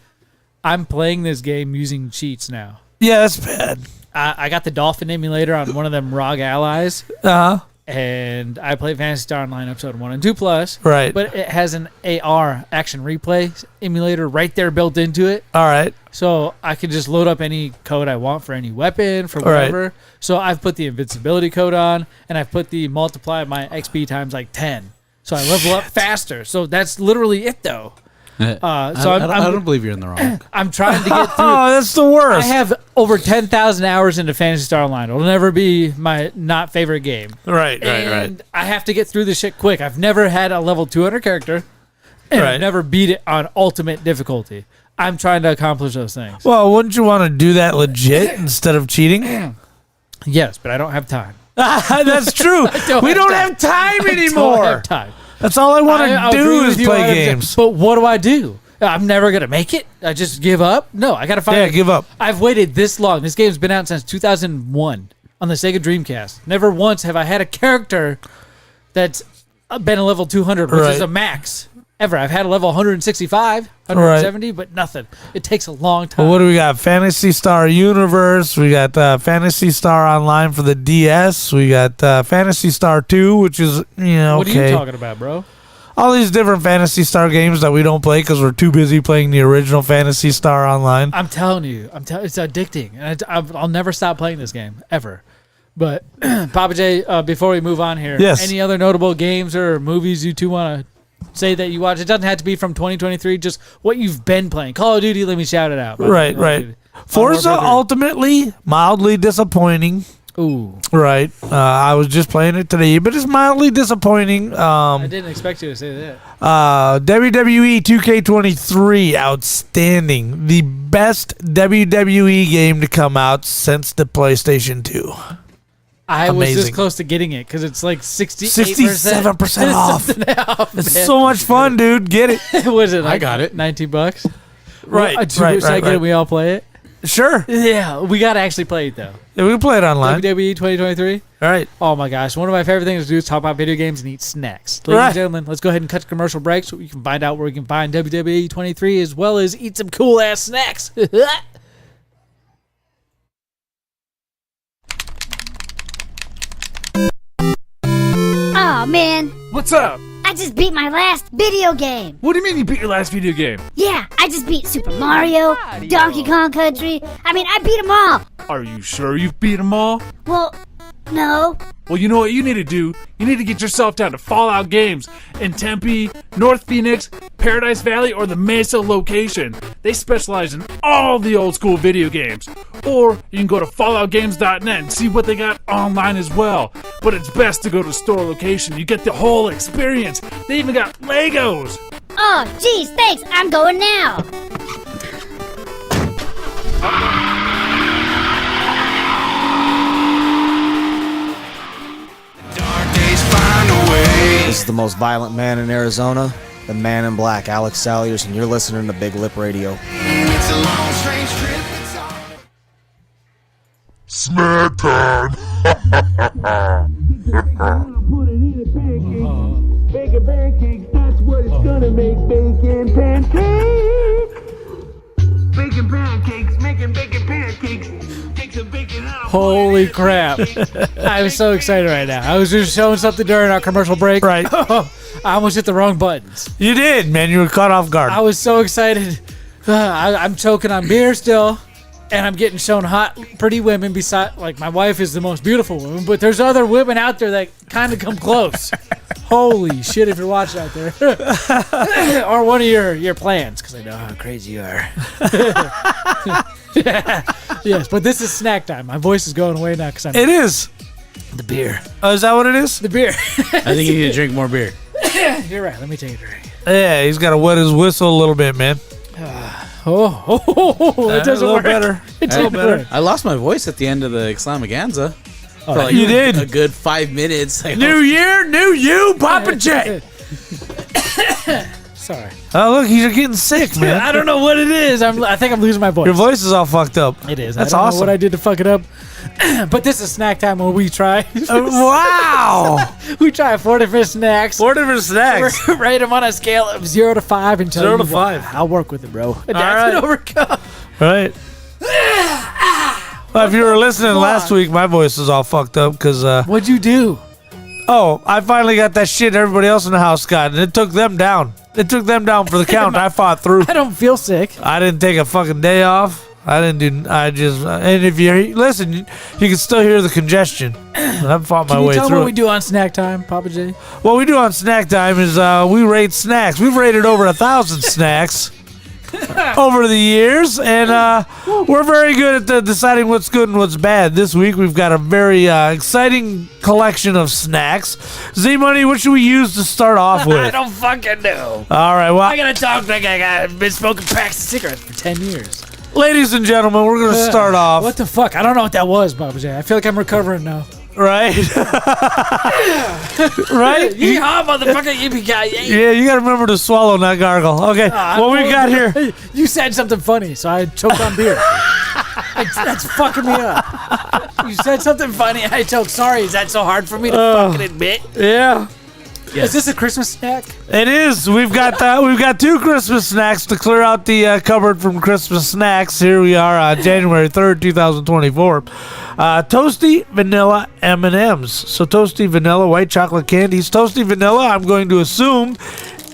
I'm playing this game using cheats now. Yeah, that's bad. I got the Dolphin emulator on one of them ROG Allies. Uh-huh. And I played Phantasy Star Online episode 1 and 2 Plus. Right. But it has an AR action replay emulator right there built into it. All right. So I can just load up any code I want for any weapon, for whatever. Right. So I've put the invincibility code on, and I've put the multiply my XP times like 10. So I level up faster. So that's literally it, though. I don't believe you're in the wrong. I'm trying to get through. Oh, that's the worst. I have over 10,000 hours into Phantasy Star Online. It'll never be my not favorite game. Right. And I have to get through this shit quick. I've never had a level 200 character, and I've never beat it on ultimate difficulty. I'm trying to accomplish those things. Well, wouldn't you want to do that legit instead of cheating? Yes, but I don't have time. That's true. We don't have time anymore. I don't have time. That's all I want to do is play games. But what do I do? I'm never going to make it? I just give up? No, I got to find it. Give up. I've waited this long. This game's been out since 2001 on the Sega Dreamcast. Never once have I had a character that's been a level 200, which is a max ever. I've had a level 165, 170, but nothing. It takes a long time. Well, what do we got? Phantasy Star Universe. We got Phantasy Star Online for the DS. We got Phantasy Star 2, which is, What are you talking about, bro? All these different Phantasy Star games that we don't play because we're too busy playing the original Phantasy Star Online. I'm telling you, it's addicting, and I'll never stop playing this game ever. But Papa J, before we move on here, any other notable games or movies you two want to say that you watch? It doesn't have to be from 2023, just what you've been playing. Call of Duty, let me shout it out. Right. Forza ultimately mildly disappointing. Ooh. Right. I was just playing it today, but it's mildly disappointing. I didn't expect you to say that. WWE 2K23, outstanding. The best WWE game to come out since the PlayStation 2. I was this close to getting it because it's like 67% off. It's so much fun, dude. Get it. Was it? Like I got it. $19. Right. Second, we all play it. Sure. Yeah, we got to actually play it though. Yeah, we can play it online. WWE 2023. All right. Oh my gosh, one of my favorite things to do is talk about video games and eat snacks. Ladies and gentlemen, let's go ahead and cut to commercial break so we can find out where we can find WWE 23 as well as eat some cool ass snacks. Oh man, What's up? I just beat my last video game. What do you mean you beat your last video game? Yeah, I just beat Super Mario, Donkey Kong Country. I mean, I beat them all. Are you sure you've beat them all? Well, no. Well, you know what you need to do? You need to get yourself down to Fallout Games in Tempe, North Phoenix, Paradise Valley, or the Mesa location. They specialize in all the old school video games. Or you can go to falloutgames.net and see what they got online as well. But it's best to go to the store location. You get the whole experience. They even got Legos. Oh, geez, thanks. I'm going now. This is the most violent man in Arizona, the man in black, Alex Salyers, and you're listening to Big Lip Radio. It's a long, strange trip. It's all... Snack time. Bacon pancakes, that's what it's gonna make. Bacon pancakes. Bacon pancakes, making bacon pancakes. Take some bacon out. Holy crap. I'm so excited right now. I was just showing something during our commercial break. Right. I almost hit the wrong buttons. You did, man. You were caught off guard. I was so excited. I'm choking on beer still, and I'm getting shown hot, pretty women beside, like, my wife is the most beautiful woman, but there's other women out there that kind of come close. Holy shit, if you're watching out there. Or one of your plans, because I know how crazy you are. Yes, but this is snack time. My voice is going away now because I'm... It is. The beer. Oh, is that what it is? The beer. I think you need to drink more beer. You're right. Let me take a drink. Yeah, he's got to wet his whistle a little bit, man. It doesn't work. Better. It doesn't work. I lost my voice at the end of the Extravaganza. For like you did a good 5 minutes. New year, new you, Papa J. Sorry. Oh, look, you're getting sick, man. I don't know what it is. I think I'm losing my voice. Your voice is all fuckkt up. It is. That's I don't awesome. know what I did to fuck it up. But this is snack time where we try. Wow. We try 4 different snacks. 4 different snacks. Rate them on a scale of 0 to 5 and tell 0 to you 5. I'll work with it, bro. That's right. an overcome. Right. Well, if you were listening last week, my voice was all fucked up because. What'd you do? Oh, I finally got that shit everybody else in the house got, and it took them down. It took them down for the count. I fought through. I don't feel sick. I didn't take a fucking day off. And if you listen, you can still hear the congestion. I fought my way Can you tell through what it. we do on snack time, Papa J? What we do on snack time is we rate snacks. We've rated over 1,000 snacks over the years, and we're very good at deciding what's good and what's bad. This week we've got a very exciting collection of snacks. Z-Money, what should we use to start off with? I don't fucking know. All right, well, I gotta talk like I've been smoking packs of cigarettes for 10 years. ladies and gentlemen, we're going to start off. What the fuck? I don't know what that was, Papa J. I feel like I'm recovering now. Right? Right? Yeehaw, motherfucker. Yippee-ki-yay. Yeah, you got to remember to swallow, not gargle. Okay, what we got here? You said something funny, so I choked on beer. That's fucking me up. You said something funny, I choked. Sorry, is that so hard for me to fucking admit? Yeah. Yes. Is this a Christmas snack? It is. We've got 2 Christmas snacks to clear out the cupboard from Christmas snacks. Here we are on January 3rd, 2024. Toasty vanilla M&Ms. So toasty vanilla, white chocolate candies. Toasty vanilla, I'm going to assume,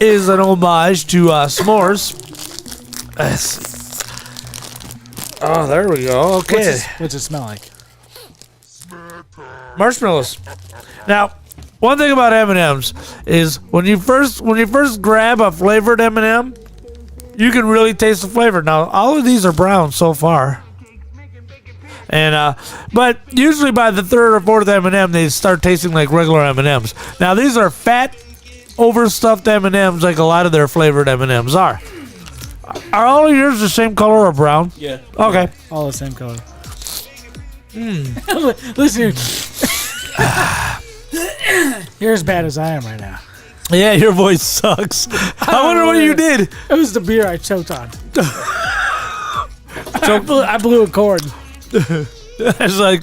is an homage to s'mores. Oh, there we go. Okay. What's it smell like? Marshmallows. Now, one thing about M&Ms is when you first grab a flavored M&M, you can really taste the flavor. Now, all of these are brown so far, and but usually by the 3rd or 4th M&M, they start tasting like regular M&Ms. Now, these are fat, overstuffed M&Ms, like a lot of their flavored M&Ms are. Are all of yours the same color or brown? Yeah. Okay. All the same color. Listen. You're as bad as I am right now. Yeah, your voice sucks. I wonder what you did. It was the beer I choked on. I blew a cord. It's like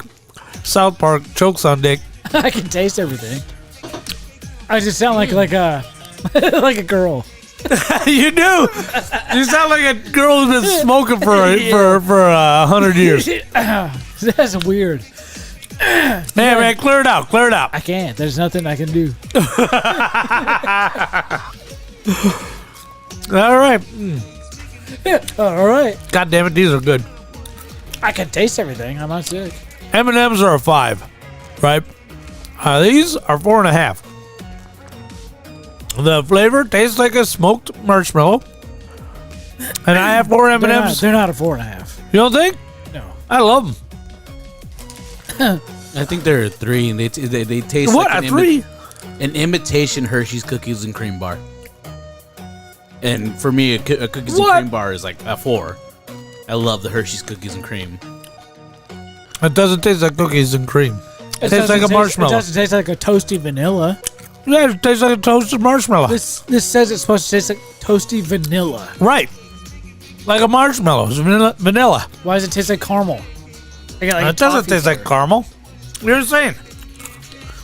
South Park chokes on dick. I can taste everything. I just sound like a like a girl. You do. You sound like a girl who's been smoking for 100 years. That's weird. Hey, man, clear it out. Clear it out. I can't. There's nothing I can do. All right. All right. God damn it, these are good. I can taste everything. I'm not sick. M&Ms are a 5, right? These are 4.5. The flavor tastes like a smoked marshmallow, and I have 4 M&Ms. They're not a 4.5. You don't think? No. I love them. I think there are 3, and they taste What, like a 3? An imitation Hershey's cookies and cream bar. And for me, a cookies and cream bar is like a 4. I love the Hershey's cookies and cream. It doesn't taste like cookies and cream. It tastes like a marshmallow. It doesn't taste like a toasty vanilla. Yeah, it tastes like a toasted marshmallow. This says it's supposed to taste like toasty vanilla. Right. Like a marshmallow. It's vanilla. Why does it taste like caramel? It doesn't taste like caramel. You're insane.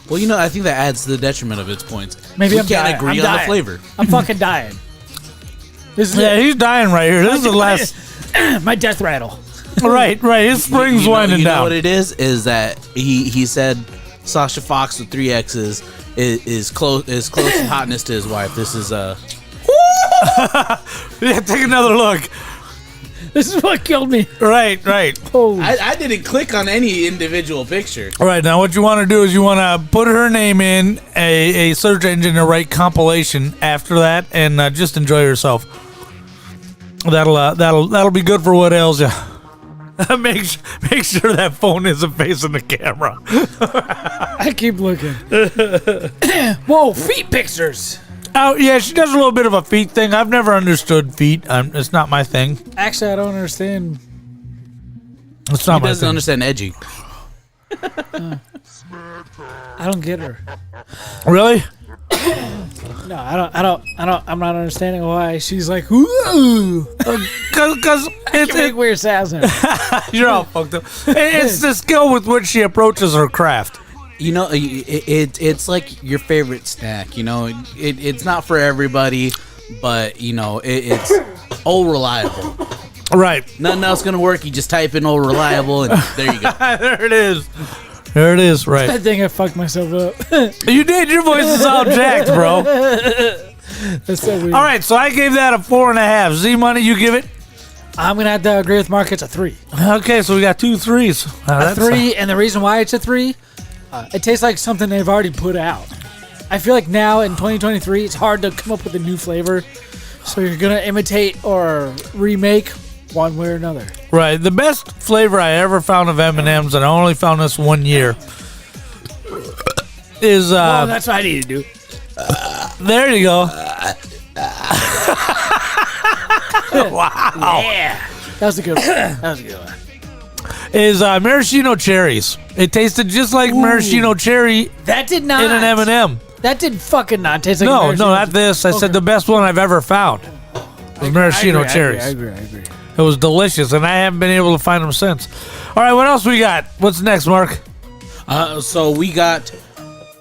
Well, I think that adds to the detriment of its points. Maybe we I'm can't dying. agree I'm on the dying. flavor. I'm fucking dying. This is He's dying right here. This is the last. my death rattle. Right. His spring's winding down. You know what it is? Is that he said Sasha Fox with 3 X's is close in hotness to his wife. This is Yeah, take another look. This is what killed me. Right. I didn't click on any individual picture. All right, now what you want to do is you want to put her name in a search engine and write compilation after that, and just enjoy yourself. That'll be good for what ails you. make sure that phone isn't facing the camera. I keep looking. Whoa, feet pictures. Oh yeah, she does a little bit of a feet thing. I've never understood feet. It's not my thing. Actually, I don't understand. It's not He my doesn't thing. understand edgy. I don't get her. Really? No, I'm not understanding why she's like, ooh. Because It's weird sounds. You're all fucked up. It's the skill with which she approaches her craft. You know, it's like your favorite snack. You know, it's not for everybody, but you know, it's all reliable. Right. Nothing else gonna work. You just type in all reliable, and there you go. There it is. There it is. Right. I think I fucked myself up. You did. Your voice is all jacked, bro. That's so weird. All right, so I gave that a 4.5. Z-Money, you give it? I'm gonna have to agree with Mark. It's a 3. Okay, so we got 2 3s. A 3, and the reason why it's a 3, it tastes like something they've already put out. I feel like now in 2023, it's hard to come up with a new flavor, so you're gonna imitate or remake one way or another. Right. The best flavor I ever found of M&M's, and I only found this 1 year, is well, that's what I need to do. there you go. Wow. Yeah, that was a good one. Is maraschino cherries. It tasted just like maraschino cherry That did not. in an M&M. That did fucking not taste like. No, maraschino. not this. I said the best one I've ever found was maraschino cherries. I agree. It was delicious, and I haven't been able to find them since. All right, what else we got? What's next, Mark? So we got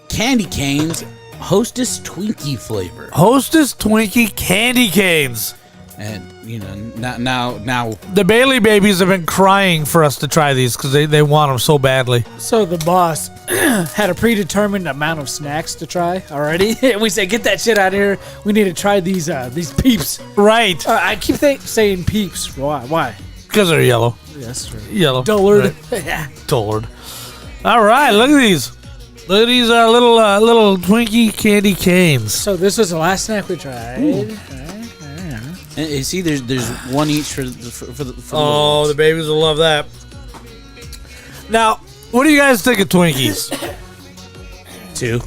candy canes, Hostess Twinkie flavor. Hostess Twinkie candy canes. And you know, now The Bailey babies have been crying for us to try these because they want them so badly. So the boss had a predetermined amount of snacks to try already, and we said, "Get that shit out of here. We need to try these peeps." Right. I keep saying peeps. Why? Because they're yellow. Yeah, that's true. Yellow. Dullard. Dullard. All right, look at these. Look at these little Twinkie candy canes. So this was the last snack we tried. and you see, there's one each for the Oh, the babies will love that. Now, what do you guys think of Twinkies? 2.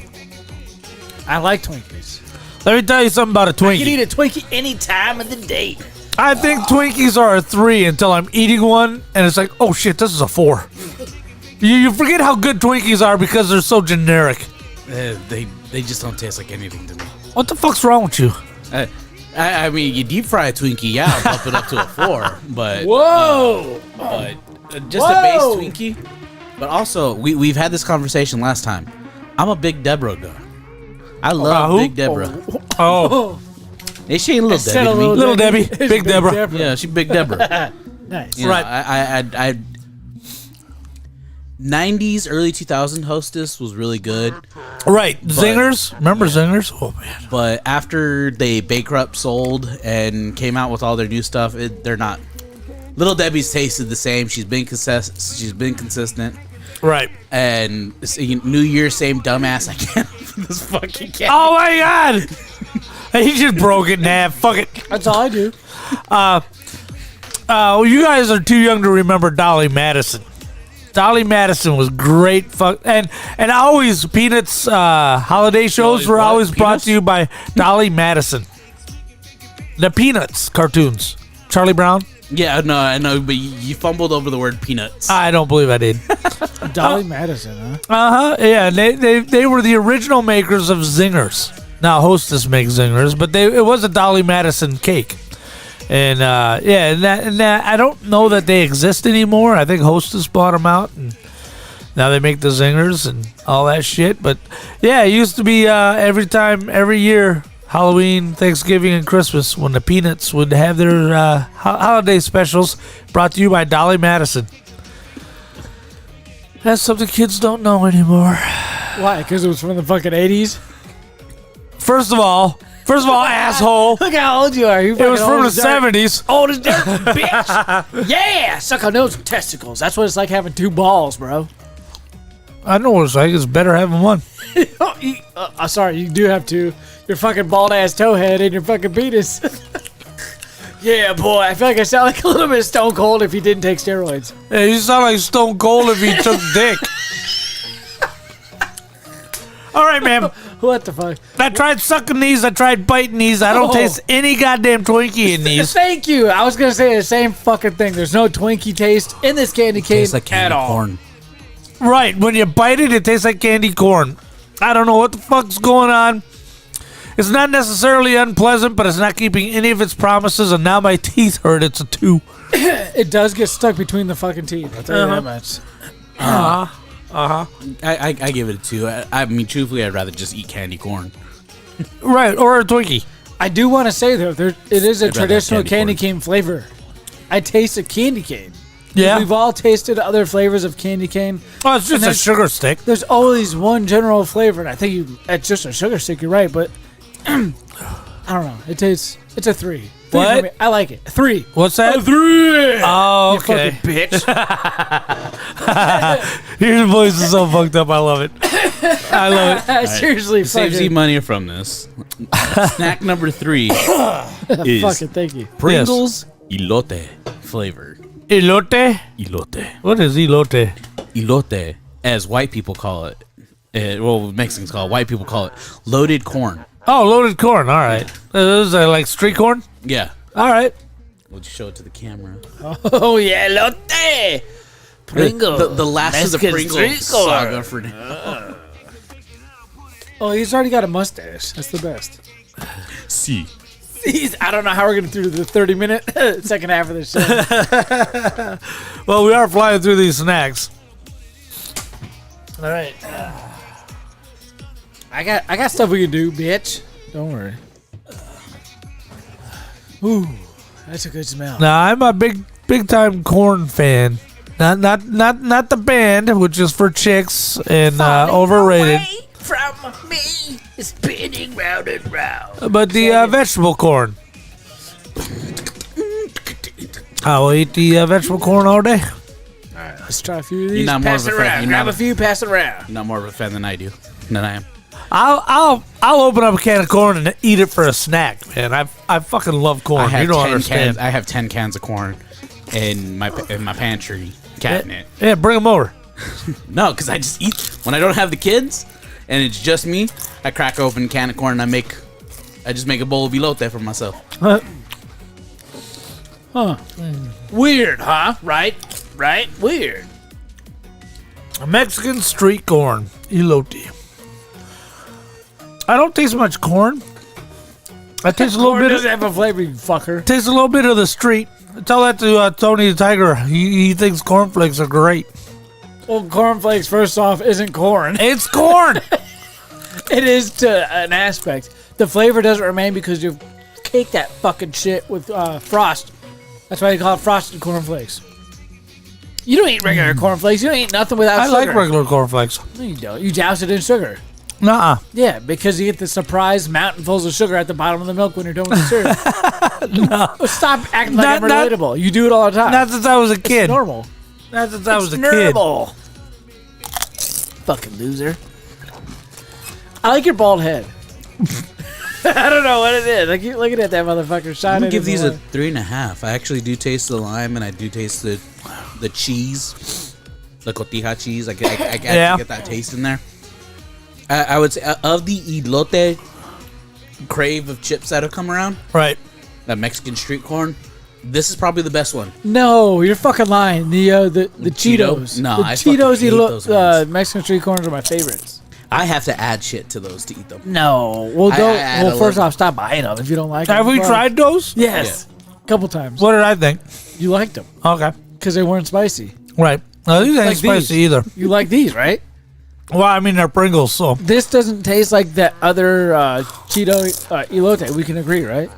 I like Twinkies. Let me tell you something about a Twinkie. I can eat a Twinkie any time of the day. I think Twinkies are a 3 until I'm eating one and it's like, oh shit, this is a 4. You forget how good Twinkies are because they're so generic. They just don't taste like anything to me. What the fuck's wrong with you? I mean, you deep fry a Twinkie, yeah, I'll bump it up to a 4, but whoa, but just a base Twinkie. But also, we've had this conversation last time. I'm a Big Deborah guy. I love Big Deborah. Oh. Hey, she ain't Little Debbie to me. Little Debbie. Big Deborah. Yeah, she's Big Deborah. Nice. You know, Right. I 90s, early 2000 Hostess was really good. Right. Zingers. Remember Zingers? Oh, man. But after they bankrupt sold and came out with all their new stuff, they're not. Little Debbie's tasted the same. She's been consistent. Right. And New Year, same dumbass. I can't open this fucking can. Oh, my God. He just broke it in half. Fuck it. That's all I do. Well, you guys are too young to remember Dolly Madison. Dolly Madison was great. And always Peanuts holiday shows were always brought to you by Dolly Madison. The Peanuts cartoons. Charlie Brown. Yeah, no, I know, but you fumbled over the word peanuts. I don't believe I did. Dolly Madison, huh? Uh-huh. Yeah, they were the original makers of Zingers. Now Hostess makes Zingers, but it was a Dolly Madison cake. And and that I don't know that they exist anymore. I think Hostess bought them out, and now they make the Zingers and all that shit. But yeah, it used to be every year, Halloween, Thanksgiving, and Christmas, when the Peanuts would have their holiday specials brought to you by Dolly Madison. That's something kids don't know anymore. Why? Because it was from the fucking 80s? First of all, asshole. Look how old you are. It was from the 70s. Old as dirt, bitch. Yeah, suck on those testicles. That's what it's like having 2 balls, bro. I know what it's like. It's better having one. Sorry, you do have 2. Your fucking bald ass towhead and your fucking penis. Yeah, boy. I feel like I sound like a little bit Stone Cold if he didn't take steroids. Yeah, you sound like Stone Cold if he took dick. All right, man. What the fuck? I tried sucking these. I tried biting these. I don't taste any goddamn Twinkie in these. Thank you. I was gonna say the same fucking thing. There's no Twinkie taste in this candy cane Tastes like candy at all. corn. Right. When you bite it, it tastes like candy corn. I don't know what the fuck's going on. It's not necessarily unpleasant, but it's not keeping any of its promises, and now my teeth hurt. It's a 2. It does get stuck between the fucking teeth. I'll tell you that much. I give it a 2. I mean, truthfully, I'd rather just eat candy corn. Right, or a Twinkie. I do want to say, though, it is a I'd rather have traditional candy candy cane flavor. I taste a candy cane. Yeah. We've all tasted other flavors of candy cane. Oh, it's just a sugar stick. There's always one general flavor, and I think it's just a sugar stick. You're right, but I don't know. It's a 3. What? For me. I like it. 3. What's that? A 3. Oh, You okay. fucking bitch. Your voice is so fucked up. I love it. I love it. Seriously, Saves you money from this. Snack number 3 is fucking thank you. Pringles elote flavor. Elote? Elote. What is elote? Elote, as white people call it. Well, Mexicans call it. White people call it loaded corn. Oh, loaded corn. All right. Those are like street corn? Yeah. All right. We'll just show it to the camera. Oh, yeah, elote. Pringles. The last Mexican of the street Pringles corn. saga for now. Oh, he's already got a mustache. That's the best. See. I don't know how we're going to do the 30-minute second half of this show. Well, we are flying through these snacks. All right. I got stuff we can do, bitch. Don't worry. Ooh, that's a good smell. Now, I'm a big time corn fan. Not the band, which is for chicks and overrated. From me, spinning round and round. But the vegetable corn. I will eat the vegetable corn all day. All right, let's try a few of these. You're not more Pass of it a fan. around. You're Grab not a few, pass it around. Not more of a fan than I am. I'll open up a can of corn and eat it for a snack, man. I fucking love corn. You don't understand. I have 10 cans of corn in my pantry cabinet. Yeah, bring them over. No, because I just eat when I don't have the kids and it's just me. I crack open a can of corn and I just make a bowl of elote for myself. Huh. Weird, huh? Right? Weird. Mexican street corn, elote. I don't taste much corn. I taste a little Corn bit. doesn't have a flavor, you fucker. Taste a little bit of the street. Tell that to Tony the Tiger. He thinks cornflakes are great. Well, cornflakes, first off, isn't corn. It's corn. It is to an aspect. The flavor doesn't remain because you cake that fucking shit with frost. That's why they call it frosted cornflakes. You don't eat regular cornflakes. You don't eat nothing without I sugar. like regular cornflakes. No, you don't. You douse it in sugar. Nuh-uh. Yeah, because you get the surprise mountainfuls of sugar at the bottom of the milk when you're done with the syrup. No. Stop acting like I'm relatable. You do it all the time. Not since I was a kid. It's normal. Not since I was a normal. Fucking loser. I like your bald head. I don't know what it is. I keep looking at that motherfucker I'm shining. gonna give in these the a light. 3.5. I actually do taste the lime and I do taste the cheese, the cotija cheese. I actually get that taste in there. I would say of the elote crave of chips that have come around, Right. that Mexican street corn, this is probably the best one. No, you're fucking lying. The Cheeto? Cheetos. No, the I fucking Cheetos hate those ones. Mexican street corns are my favorites. I have to add shit to those to eat them. No, well, I don't. add Well, a first little- off, stop buying them if you don't like them. Have we Fuck. tried those? Yes, a couple times. What did I think? You liked them Okay. because they weren't spicy. Right. No, these ain't Like spicy these. either. You like these, right? Well, I mean, they're Pringles, so. This doesn't taste like that other Cheeto elote. We can agree, right?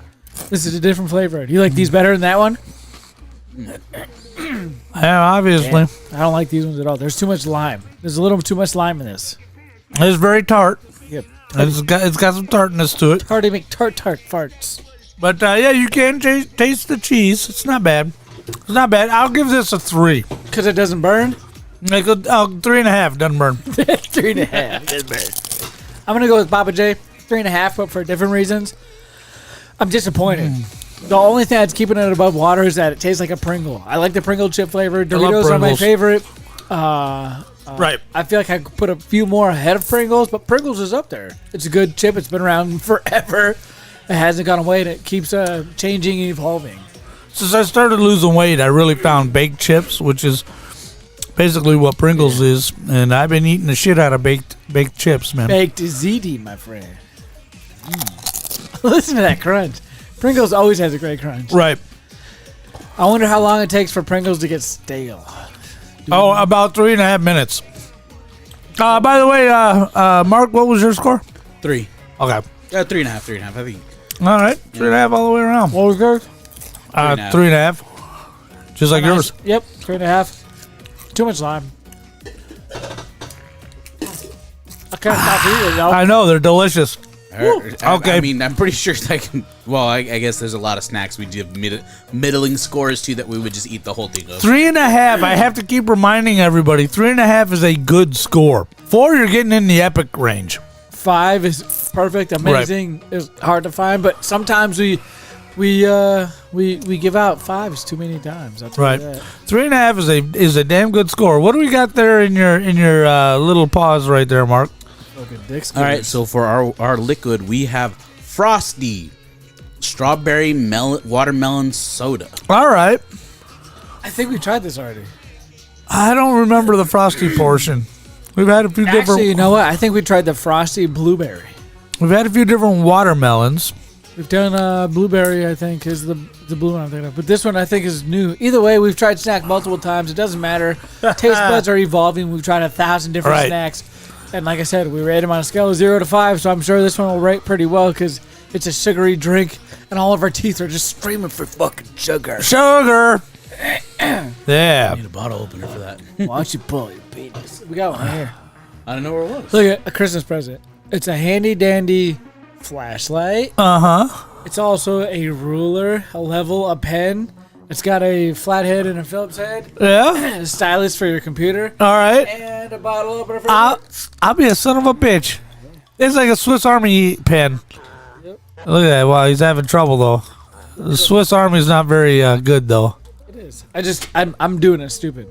This is a different flavor. Do you like these better than that one? Yeah, obviously. I don't like these ones at all. There's too much lime. There's a little too much lime in this. It's very tart. Yep. It's got some tartness to it. Tarty make tart farts. But yeah, you can taste the cheese. It's not bad. It's not bad. I'll give this a 3. Because it doesn't burn? Like 3.5 doesn't burn. 3.5. Doesn't burn. I'm going to go with Papa J. 3.5, but for different reasons. I'm disappointed. The only thing that's keeping it above water is that it tastes like a Pringle. I like the Pringle chip flavor. Doritos are my favorite. Right. I feel like I could put a few more ahead of Pringles, but Pringles is up there. It's a good chip. It's been around forever. It hasn't gone away, and it keeps changing and evolving. Since I started losing weight, I really found baked chips, which is basically what Pringles is, and I've been eating the shit out of baked chips, man. Baked ziti, my friend. Listen to that crunch. Pringles always has a great crunch. Right. I wonder how long it takes for Pringles to get stale. About 3.5 minutes. By the way, Mark, what was your score? 3. Okay. 3.5, I think. All right. 3.5 all the way around. What was yours? 3.5. Just like yours. Yep, 3.5. Too much lime. I can't stop eating, though. I know, they're delicious. Okay. I mean, I'm pretty sure I can. Well, I guess there's a lot of snacks we give middling scores to that we would just eat the whole thing of. 3.5. I have to keep reminding everybody. 3.5 is a good score. 4, you're getting in the epic range. 5 is perfect, amazing. Right. It's hard to find, but sometimes we give out 5s too many times. That's right. 3.5 is a damn good score. What do we got there in your little pause right there, Mark? All right, so for our liquid, we have Frosty strawberry watermelon soda. All right. I think we tried this already. I don't remember the Frosty portion. We've had a few different. Actually, you know what? I think we tried the Frosty blueberry. We've had a few different watermelons. We've done blueberry, I think, is the blue one I'm thinking of. But this one, I think, is new. Either way, we've tried snack multiple times. It doesn't matter. Taste buds are evolving. We've tried 1,000 different snacks. And like I said, we rate them on a scale of 0 to 5, so I'm sure this one will rate pretty well because it's a sugary drink, and all of our teeth are just screaming for fucking sugar. Sugar! Yeah. I need a bottle opener for that. Why don't you pull your penis? We got one right here. I don't know where it was. Look at a Christmas present. It's a handy-dandy flashlight. Uh-huh. It's also a ruler, a level, a pen. It's got a flathead and a Phillips head. Yeah. A stylus for your computer. All right. And a bottle opener for I'll be a son of a bitch. It's like a Swiss Army pen. Yep. Look at that. Wow, he's having trouble, though. The Swiss Army's not very good, though. It is. I'm doing it stupid.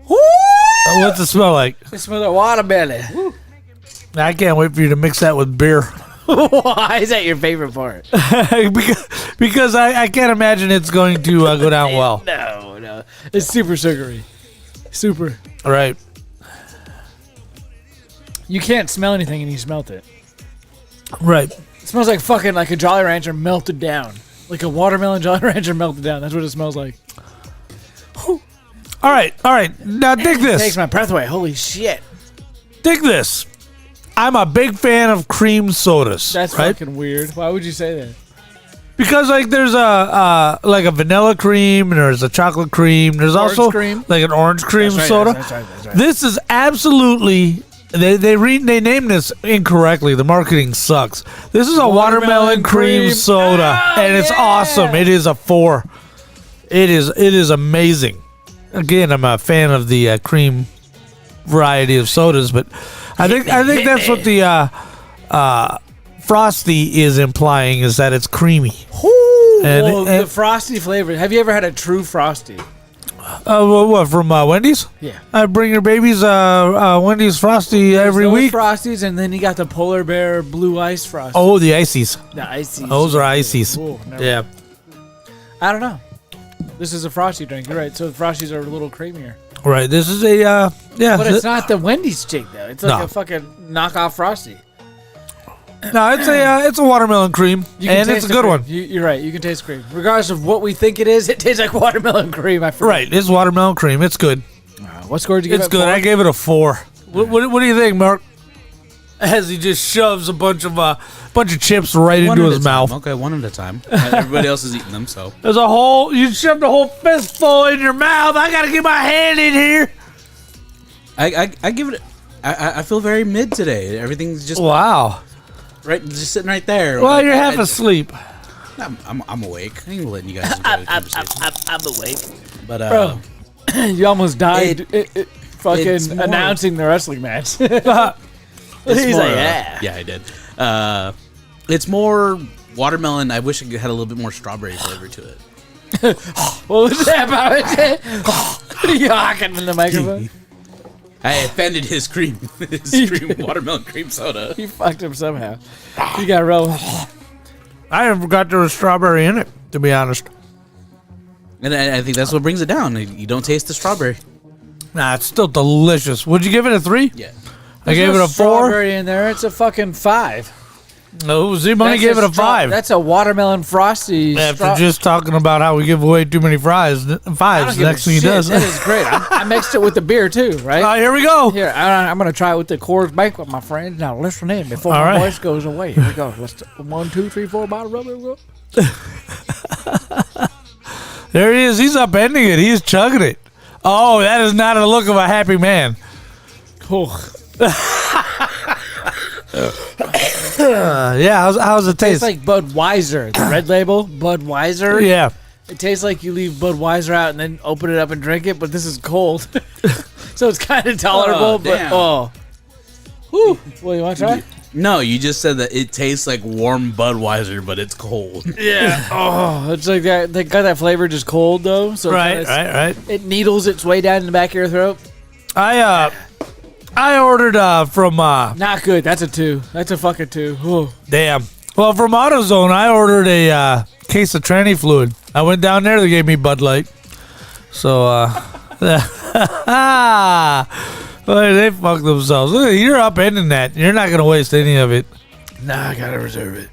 What's it smell like? It smells like watermelon. I can't wait for you to mix that with beer. Why is that your favorite part? because I can't imagine it's going to go down well. No. It's super sugary. Super. All right. You can't smell anything and you smelt it. Right. It smells like fucking like a Jolly Rancher melted down. Like a watermelon Jolly Rancher melted down. That's what it smells like. All right. Now dig this. It takes my breath away. Holy shit. Dig this. I'm a big fan of cream sodas. That's right? fucking weird. Why would you say that? Because like there's a vanilla cream and there's a chocolate cream. There's orange also cream? like an orange cream That's right, soda. That's right. This is absolutely they named this incorrectly. The marketing sucks. This is a watermelon cream soda, and it's awesome. It is a 4. It is amazing. Again, I'm a fan of the cream variety of sodas, but I think that's what the Frosty is implying, is that it's creamy. And the Frosty flavor. Have you ever had a true Frosty? What, from Wendy's? Yeah. I bring your babies Wendy's Frosty every week. Frosties, and then you got the Polar Bear Blue Ice Frosty. Oh, the ices. The ices. Those are ices. Yeah. I don't know. This is a Frosty drink. You're right. So the Frosties are a little creamier. Right. This is a yeah. But it's not the Wendy's chick though. It's like a fucking knockoff Frosty. No, it's a watermelon cream, and it's a good one. You're right. You can taste cream, regardless of what we think it is. It tastes like watermelon cream. I forgot. Right. It's watermelon cream. It's good. What score did you give it? It's good. I gave it a 4. What do you think, Mark? As he just shoves a bunch of chips right into his mouth. Okay, one at a time. Everybody else is eating them, so there's you shoved a whole fistful in your mouth. I gotta get my hand in here. I give it. I feel very mid today. Everything's just wow. Right, just sitting right there. Well, you're half asleep. I'm awake. I ain't letting you guys enjoy the conversation. I'm awake. But bro, you almost died fucking announcing the wrestling match. He's like, yeah. Yeah, I did. It's more watermelon, I wish it had a little bit more strawberry flavor to it. What was that about it? Yawking in the microphone. I offended his watermelon cream soda. He fucked him somehow. You got roll. I forgot there was strawberry in it, to be honest. And I think that's what brings it down. You don't taste the strawberry. Nah, it's still delicious. Would you give it a 3? Yeah. I gave it a 4. Strawberry in there. It's a fucking 5. No, Z-Money gave it a 5. That's a watermelon frosty. After just talking about how we give away too many fives, next thing he does. That is great. I mixed it with the beer too, right? Here we go. Here, I'm going to try it with the Coors Banquet, my friends. Now listen in before my voice goes away. Here we go. Let's 1, 2, 3, 4 bottle rubber. There he is. He's upending it. He's chugging it. Oh, that is not a look of a happy man. Yeah, how's it taste? It's like Budweiser, the red label, Budweiser. Yeah. It tastes like you leave Budweiser out and then open it up and drink it, but this is cold. So it's kind of tolerable, Whew. Well, you want to try? No, you just said that it tastes like warm Budweiser, but it's cold. Yeah. It's like that. They got that flavor just cold, though. So Right. It needles its way down in the back of your throat. I ordered from Not good. That's a 2. That's a fucking 2. Ooh. Damn. Well, from AutoZone, I ordered a case of tranny fluid. I went down there. They gave me Bud Light. So, they fucked themselves. Look, you're upending that. You're not gonna waste any of it. Nah, I gotta reserve it.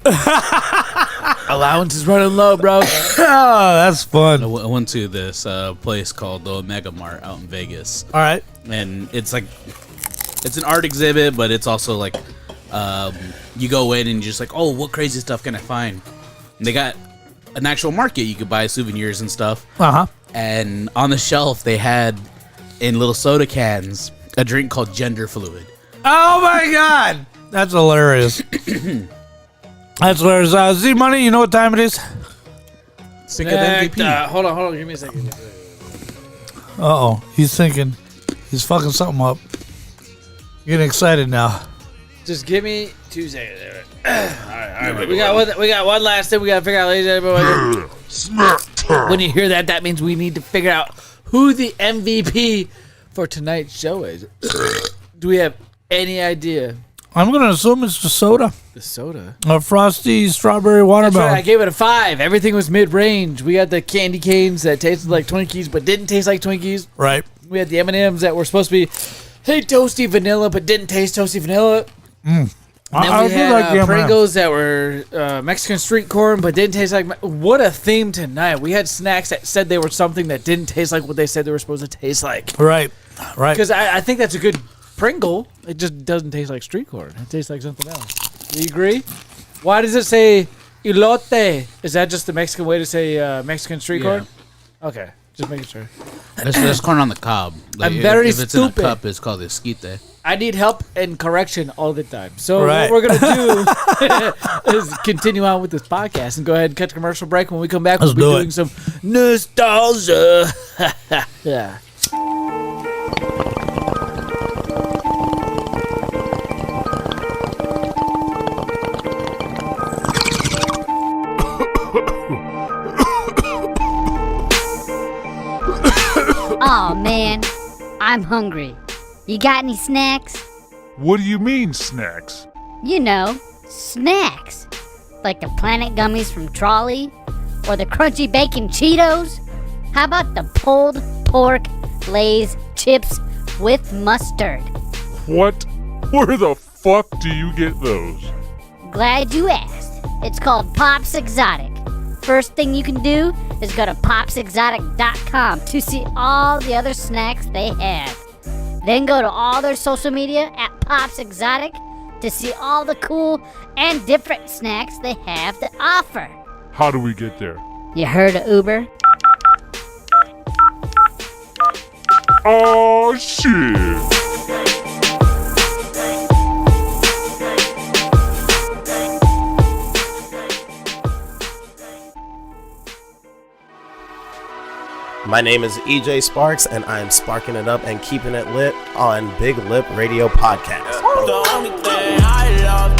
Allowance is running low, bro. Oh, that's fun. I went to this place called the Omega Mart out in Vegas. All right. And it's an art exhibit, but it's also like you go in and you're just like, oh, what crazy stuff can I find? And they got an actual market. You could buy souvenirs and stuff. Uh-huh. And on the shelf, they had, in little soda cans, a drink called Gender Fluid. Oh, my God. That's hilarious. That's hilarious. Z-Money, you know what time it is? Think of MVP. Hold on. Give me a second. Uh-oh. He's thinking. He's fucking something up. You're getting excited now. Just give me 2 seconds. All right. We got one last thing we got to figure out, ladies and gentlemen. When you hear that, that means we need to figure out who the MVP for tonight's show is. Do we have any idea? I'm going to assume it's the soda. The soda? A frosty strawberry watermelon. That's right, I gave it a 5. Everything was mid-range. We had the candy canes that tasted like Twinkies but didn't taste like Twinkies. Right. We had the M&Ms that were supposed to be, hey, toasty vanilla, but didn't taste toasty vanilla. And then we had Pringles that were Mexican street corn, but didn't taste like... What a theme tonight. We had snacks that said they were something that didn't taste like what they said they were supposed to taste like. Right. Because I think that's a good Pringle. It just doesn't taste like street corn. It tastes like something else. Do you agree? Why does it say elote? Is that just the Mexican way to say Mexican street corn? Okay. Just making sure. There's corn on the cob. Like I'm very if it's stupid. in a cup, it's called esquite. I need help and correction all the time. So right. what we're going to do is continue on with this podcast and go ahead and cut the commercial break. When we come back, we'll be doing some nostalgia. Yeah. Oh man, I'm hungry. You got any snacks? What do you mean, snacks? You know, snacks. Like the Planet Gummies from Trolley? Or the Crunchy Bacon Cheetos? How about the pulled pork Lay's chips with mustard? What? Where the fuck do you get those? Glad you asked. It's called Pops Exotic. First thing you can do is go to popsexotic.com to see all the other snacks they have. Then go to all their social media at Pops Exotic to see all the cool and different snacks they have to offer. How do we get there? You heard of Uber? Oh, shit. My name is EJ Sparks, and I'm sparking it up and keeping it lit on Big Lip Radio Podcast. The only thing I love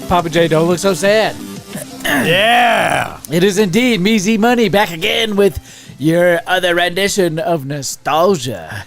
Papa J, don't look so sad. Yeah. It is indeed Me Z Money back again with your other rendition of Nostalgia.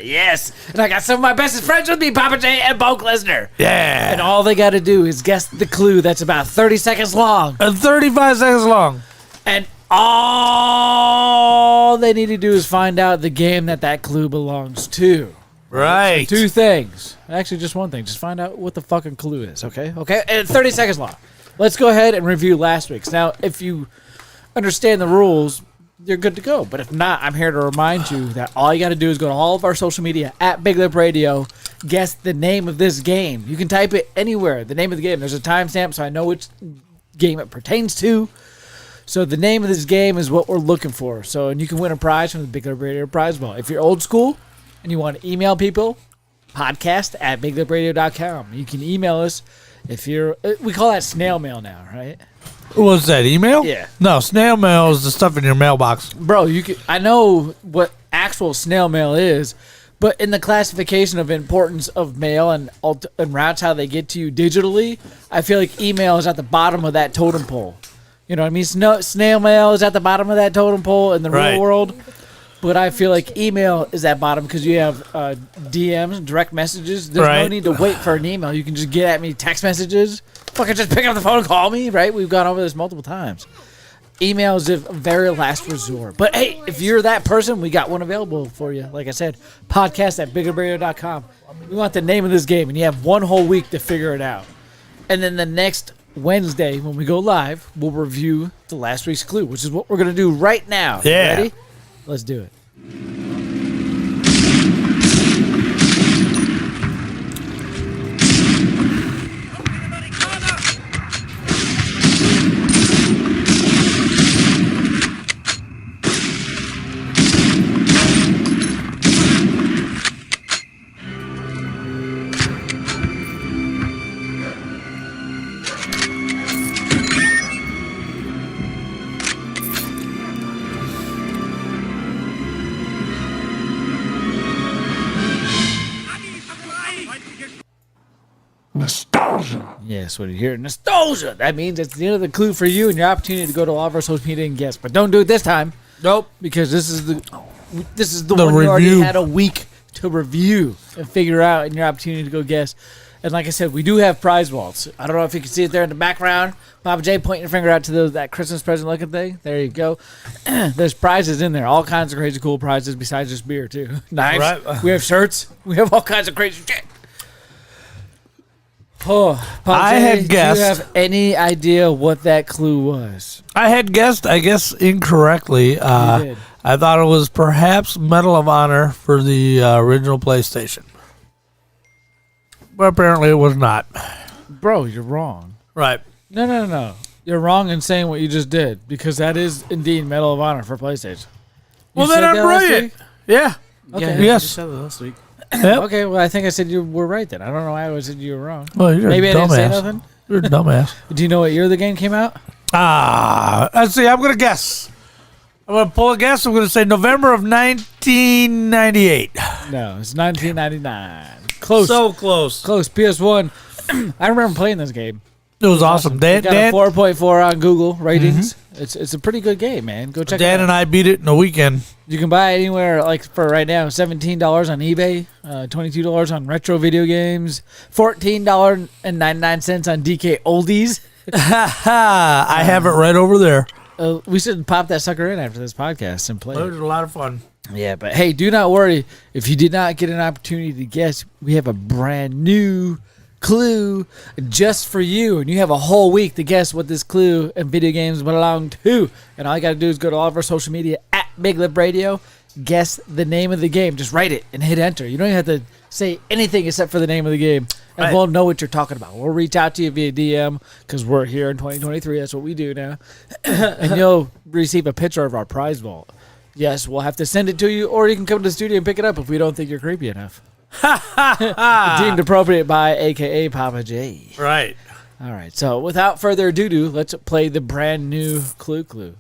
Yes. And I got some of my bestest friends with me, Papa J and Bo Lesnar. Yeah. And all they got to do is guess the clue that's about 30 seconds long. And 35 seconds long. And all they need to do is find out the game that clue belongs to. Right. So 2 things. Actually, just 1 thing. Just find out what the fucking clue is, okay? Okay? And 30 seconds long. Let's go ahead and review last week's. Now, if you understand the rules, you're good to go. But if not, I'm here to remind you that all you got to do is go to all of our social media at Big Lip Radio, guess the name of this game. You can type it anywhere, the name of the game. There's a timestamp so I know which game it pertains to. So the name of this game is what we're looking for. So, and you can win a prize from the Big Lip Radio prize ball. If you're old school and you want to email people, podcast@BigLipRadio.com. You can email us if you're, we call that snail mail now, right? What's that, email? Yeah. No, snail mail is the stuff in your mailbox. Bro, I know what actual snail mail is, but in the classification of importance of mail and routes how they get to you digitally, I feel like email is at the bottom of that totem pole. You know what I mean? Snail mail is at the bottom of that totem pole in the real world. But I feel like email is at bottom because you have DMs, direct messages. There's no need to wait for an email. You can just get at me text messages. Fucking just pick up the phone and call me, right? We've gone over this multiple times. Email is a very last resort. But hey, if you're that person, we got one available for you. Like I said, podcast@BigLipRadio.com. We want the name of this game, and you have 1 whole week to figure it out. And then the next Wednesday, when we go live, we'll review the last week's clue, which is what we're going to do right now. Yeah. Ready? Let's do it. Nostalgia. Yes, when you hear nostalgia, that means it's the end of the clue for you and your opportunity to go to all of our social media and guess. But don't do it this time. Nope. Because this is the one you already had a week to review and figure out, and your opportunity to go guess. And like I said, we do have prize vaults. I don't know if you can see it there in the background. Papa J pointing your finger out to that Christmas present looking thing. There you go. There's prizes in there. All kinds of crazy cool prizes besides just beer, too. Knives. Right. We have shirts. We have all kinds of crazy shit. Oh, Papa J, had guessed. Do you have any idea what that clue was? I had guessed, I guess, incorrectly. You did. I thought it was perhaps Medal of Honor for the original PlayStation. But apparently it was not. Bro, you're wrong. Right. No. You're wrong in saying what you just did, because that is indeed Medal of Honor for PlayStation. Well, then I'm brilliant. Yeah. Okay. Yes. You said that last week. Yep. Okay, well, I think I said you were right then. I don't know why I said you were wrong. Well, you're Maybe a dumbass. I didn't say nothing? You're a dumbass. Do you know what year the game came out? Let's see. I'm going to guess. I'm going to pull a guess. I'm going to say November of 1998. No, it's 1999. Close. So close. Close. PS1. I remember playing this game. It was awesome. Dan got a 4.4 on Google ratings. It's a pretty good game, man. Go check it out. Dan and I beat it in a weekend. You can buy it anywhere, like for right now, $17 on eBay, $22 on Retro Video Games, $14.99 on DK Oldies. I have it right over there. We should pop that sucker in after this podcast and play It was a lot of fun. Yeah, but hey, do not worry. If you did not get an opportunity to guess, we have a brand new clue just for you, and you have a whole week to guess what this clue and video games belong to. And all you got to do is go to all of our social media at Big Lip Radio, guess the name of the game. Just write it and hit enter. You don't even have to say anything except for the name of the game, and we'll know what you're talking about. We'll reach out to you via DM because we're here in 2023. That's what we do now. And you'll receive a picture of our prize vault. Yes, we'll have to send it to you, or you can come to the studio and pick it up if we don't think you're creepy enough. Deemed appropriate by AKA Papa J. Right. All right. So without further ado, let's play the brand new Clue Clue.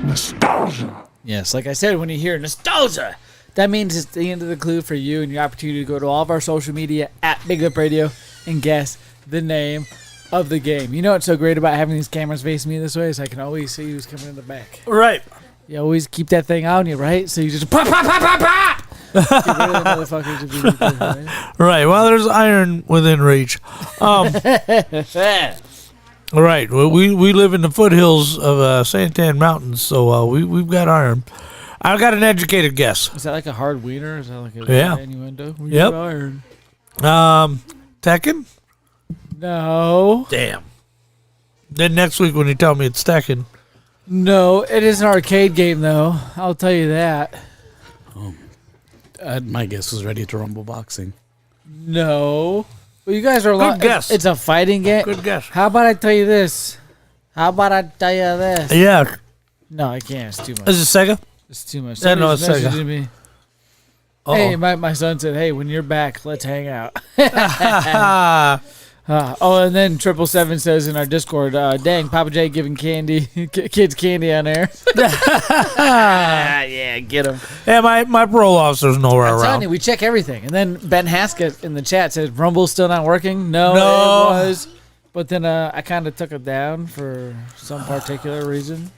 Nostalgia. Yes, like I said, when you hear nostalgia, that means it's the end of the clue for you and your opportunity to go to all of our social media at BigLipRadio and guess the name of the game. You know what's so great about having these cameras facing me this way is I can always see who's coming in the back. Right. You always keep that thing on you, right? So you just pop, pop, pop, pop, pop! Get rid of the motherfuckers if you need to, right? Right. Well, there's iron within reach. Right. Well, we live in the foothills of Santan Mountains, so we've got iron. I've got an educated guess. Is that like a hard wiener? Is that like a innuendo? We Yep. Iron. Tekken? No. Damn. Then next week when you tell me it's Tekken. No, it is an arcade game, though. I'll tell you that. My guess was Ready to Rumble Boxing. No. Well, you guys are Good guess. It's a fighting game. Good guess. How about I tell you this? Yeah. No, I can't. It's too much. Is it Sega? It's too much. Yeah, no, it's Somebody's Sega. messaging me. Uh-oh. Hey, my son said, "Hey, when you're back, let's hang out." And then 777 says in our Discord, "Dang, Papa J giving candy, kids candy on air." Yeah, get him. Yeah, my parole officer's nowhere I'm telling around. you, we check everything. And then Ben Haskett in the chat said, "Rumble's still not working." No, No. it was. But then I kind of took it down for some particular reason.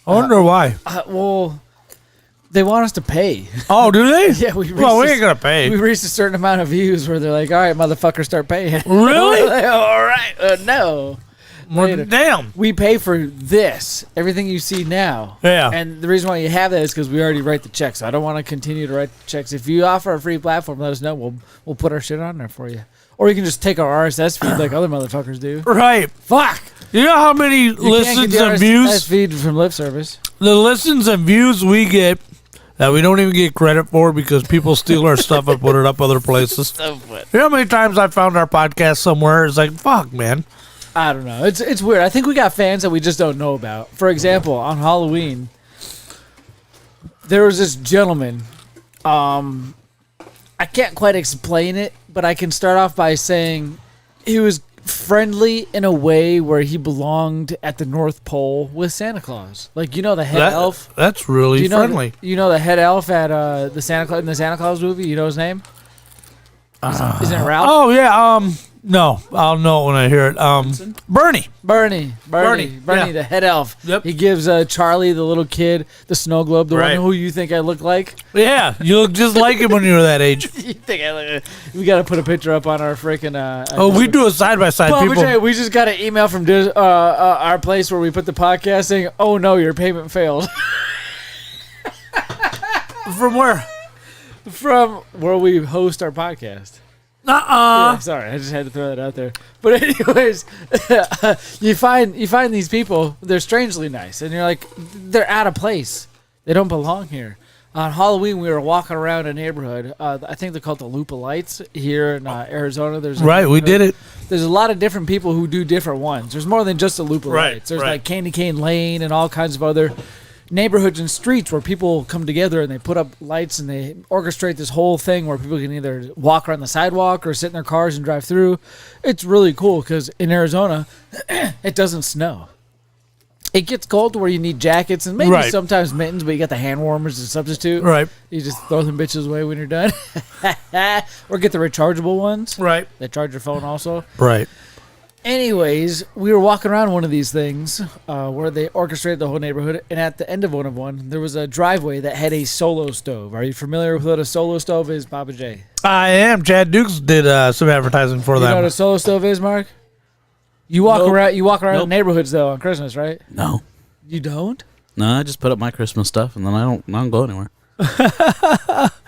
I wonder why. Well, they want us to pay. Oh, do they? Yeah, we ain't gonna pay. We reached a certain amount of views where they're like, "All right, motherfucker, start paying." Really? Like, all right, no. Well, damn. We pay for this, everything you see now. Yeah. And the reason why you have that is because we already write the checks. I don't want to continue to write the checks. If you offer a free platform, let us know. We'll put our shit on there for you. Or you can just take our RSS feed like other motherfuckers do. Right. Fuck. You know how many You can't listens get the and RSS views? feed from lip service. The listens and views we get that we don't even get credit for because people steal our stuff and put it up other places. You know how many times I found our podcast somewhere? It's like, fuck, man. I don't know. It's weird. I think we got fans that we just don't know about. For example, on Halloween, there was this gentleman. I can't quite explain it, but I can start off by saying he was friendly in a way where he belonged at the North Pole with Santa Claus. Like, you know, the head elf. That's really You know friendly. you know the head elf at the Santa Claus in the Santa Claus movie. You know his name? Isn't it Ralph? Oh yeah. No, I'll know it when I hear it. Bernie, Bernie, yeah. the head elf. Yep. He gives Charlie, the little kid, the snow globe, the Right. one who you think I look like. Yeah, you look just like him when you were that age. You think I look? We got to put a picture up on our freaking. We do a side by side. Well, People, we just got an email from our place where we put the podcast saying, "Oh no, your payment failed." from where? From where we host our podcast. Yeah, sorry, I just had to throw that out there. But anyways, you find these people, they're strangely nice, and you're like, they're out of place. They don't belong here. On Halloween, we were walking around a neighborhood. I think they're called the Lupa Lights here in Arizona. There's We did it. There's a lot of different people who do different ones. There's more than just the Lupa Lights. There's like Candy Cane Lane and all kinds of other neighborhoods and streets where people come together and they put up lights and they orchestrate this whole thing where people can either walk around the sidewalk or sit in their cars and drive through. It's really cool because in Arizona, it doesn't snow. It gets cold to where you need jackets and maybe sometimes mittens, but you got the hand warmers as a substitute. Right. You just throw them bitches away when you're done. Or get the rechargeable ones. Right. That charge your phone also. Right. Anyways, we were walking around one of these things where they orchestrated the whole neighborhood, and at the end of one, there was a driveway that had a solo stove. Are you familiar with what a solo stove is, Papa J? I am. Chad Dukes did some advertising for You know them. what a solo stove is, Mark? You walk Nope. around. You walk around Nope. the neighborhoods though on Christmas, right? No. You don't. No, I just put up my Christmas stuff and then I don't go anywhere.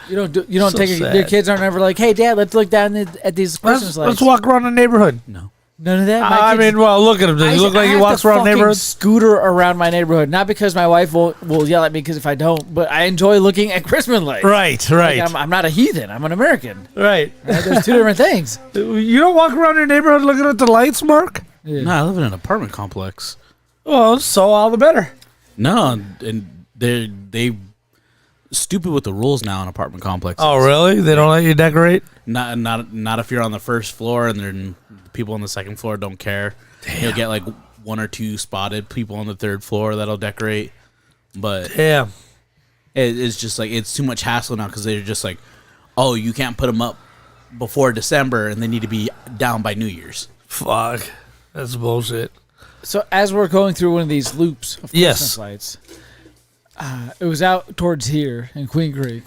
You don't. You don't So take sad. your kids aren't ever like, hey, Dad, let's look down at these Christmas lights. Let's walk around the neighborhood. No. None of that. I mean, well, look at him. Does he look like he walks around neighborhoods? Scooter around my neighborhood, not because my wife will yell at me because if I don't, but I enjoy looking at Christmas lights. Right. Like, I'm not a heathen. I'm an American. Right. There's two different things. You don't walk around your neighborhood looking at the lights, Mark? Yeah. No, I live in an apartment complex. Well, so all the better. No, and they stupid with the rules now in apartment complexes. Oh, really? They don't let you decorate? Not if you're on the first floor and then people on the second floor don't care. Damn. You'll get like one or two spotted people on the third floor that'll decorate. But Damn. It's just like it's too much hassle now because they're just like, oh, you can't put them up before December and they need to be down by New Year's. Fuck. That's bullshit. So as we're going through one of these loops of Christmas lights, it was out towards here in Queen Creek.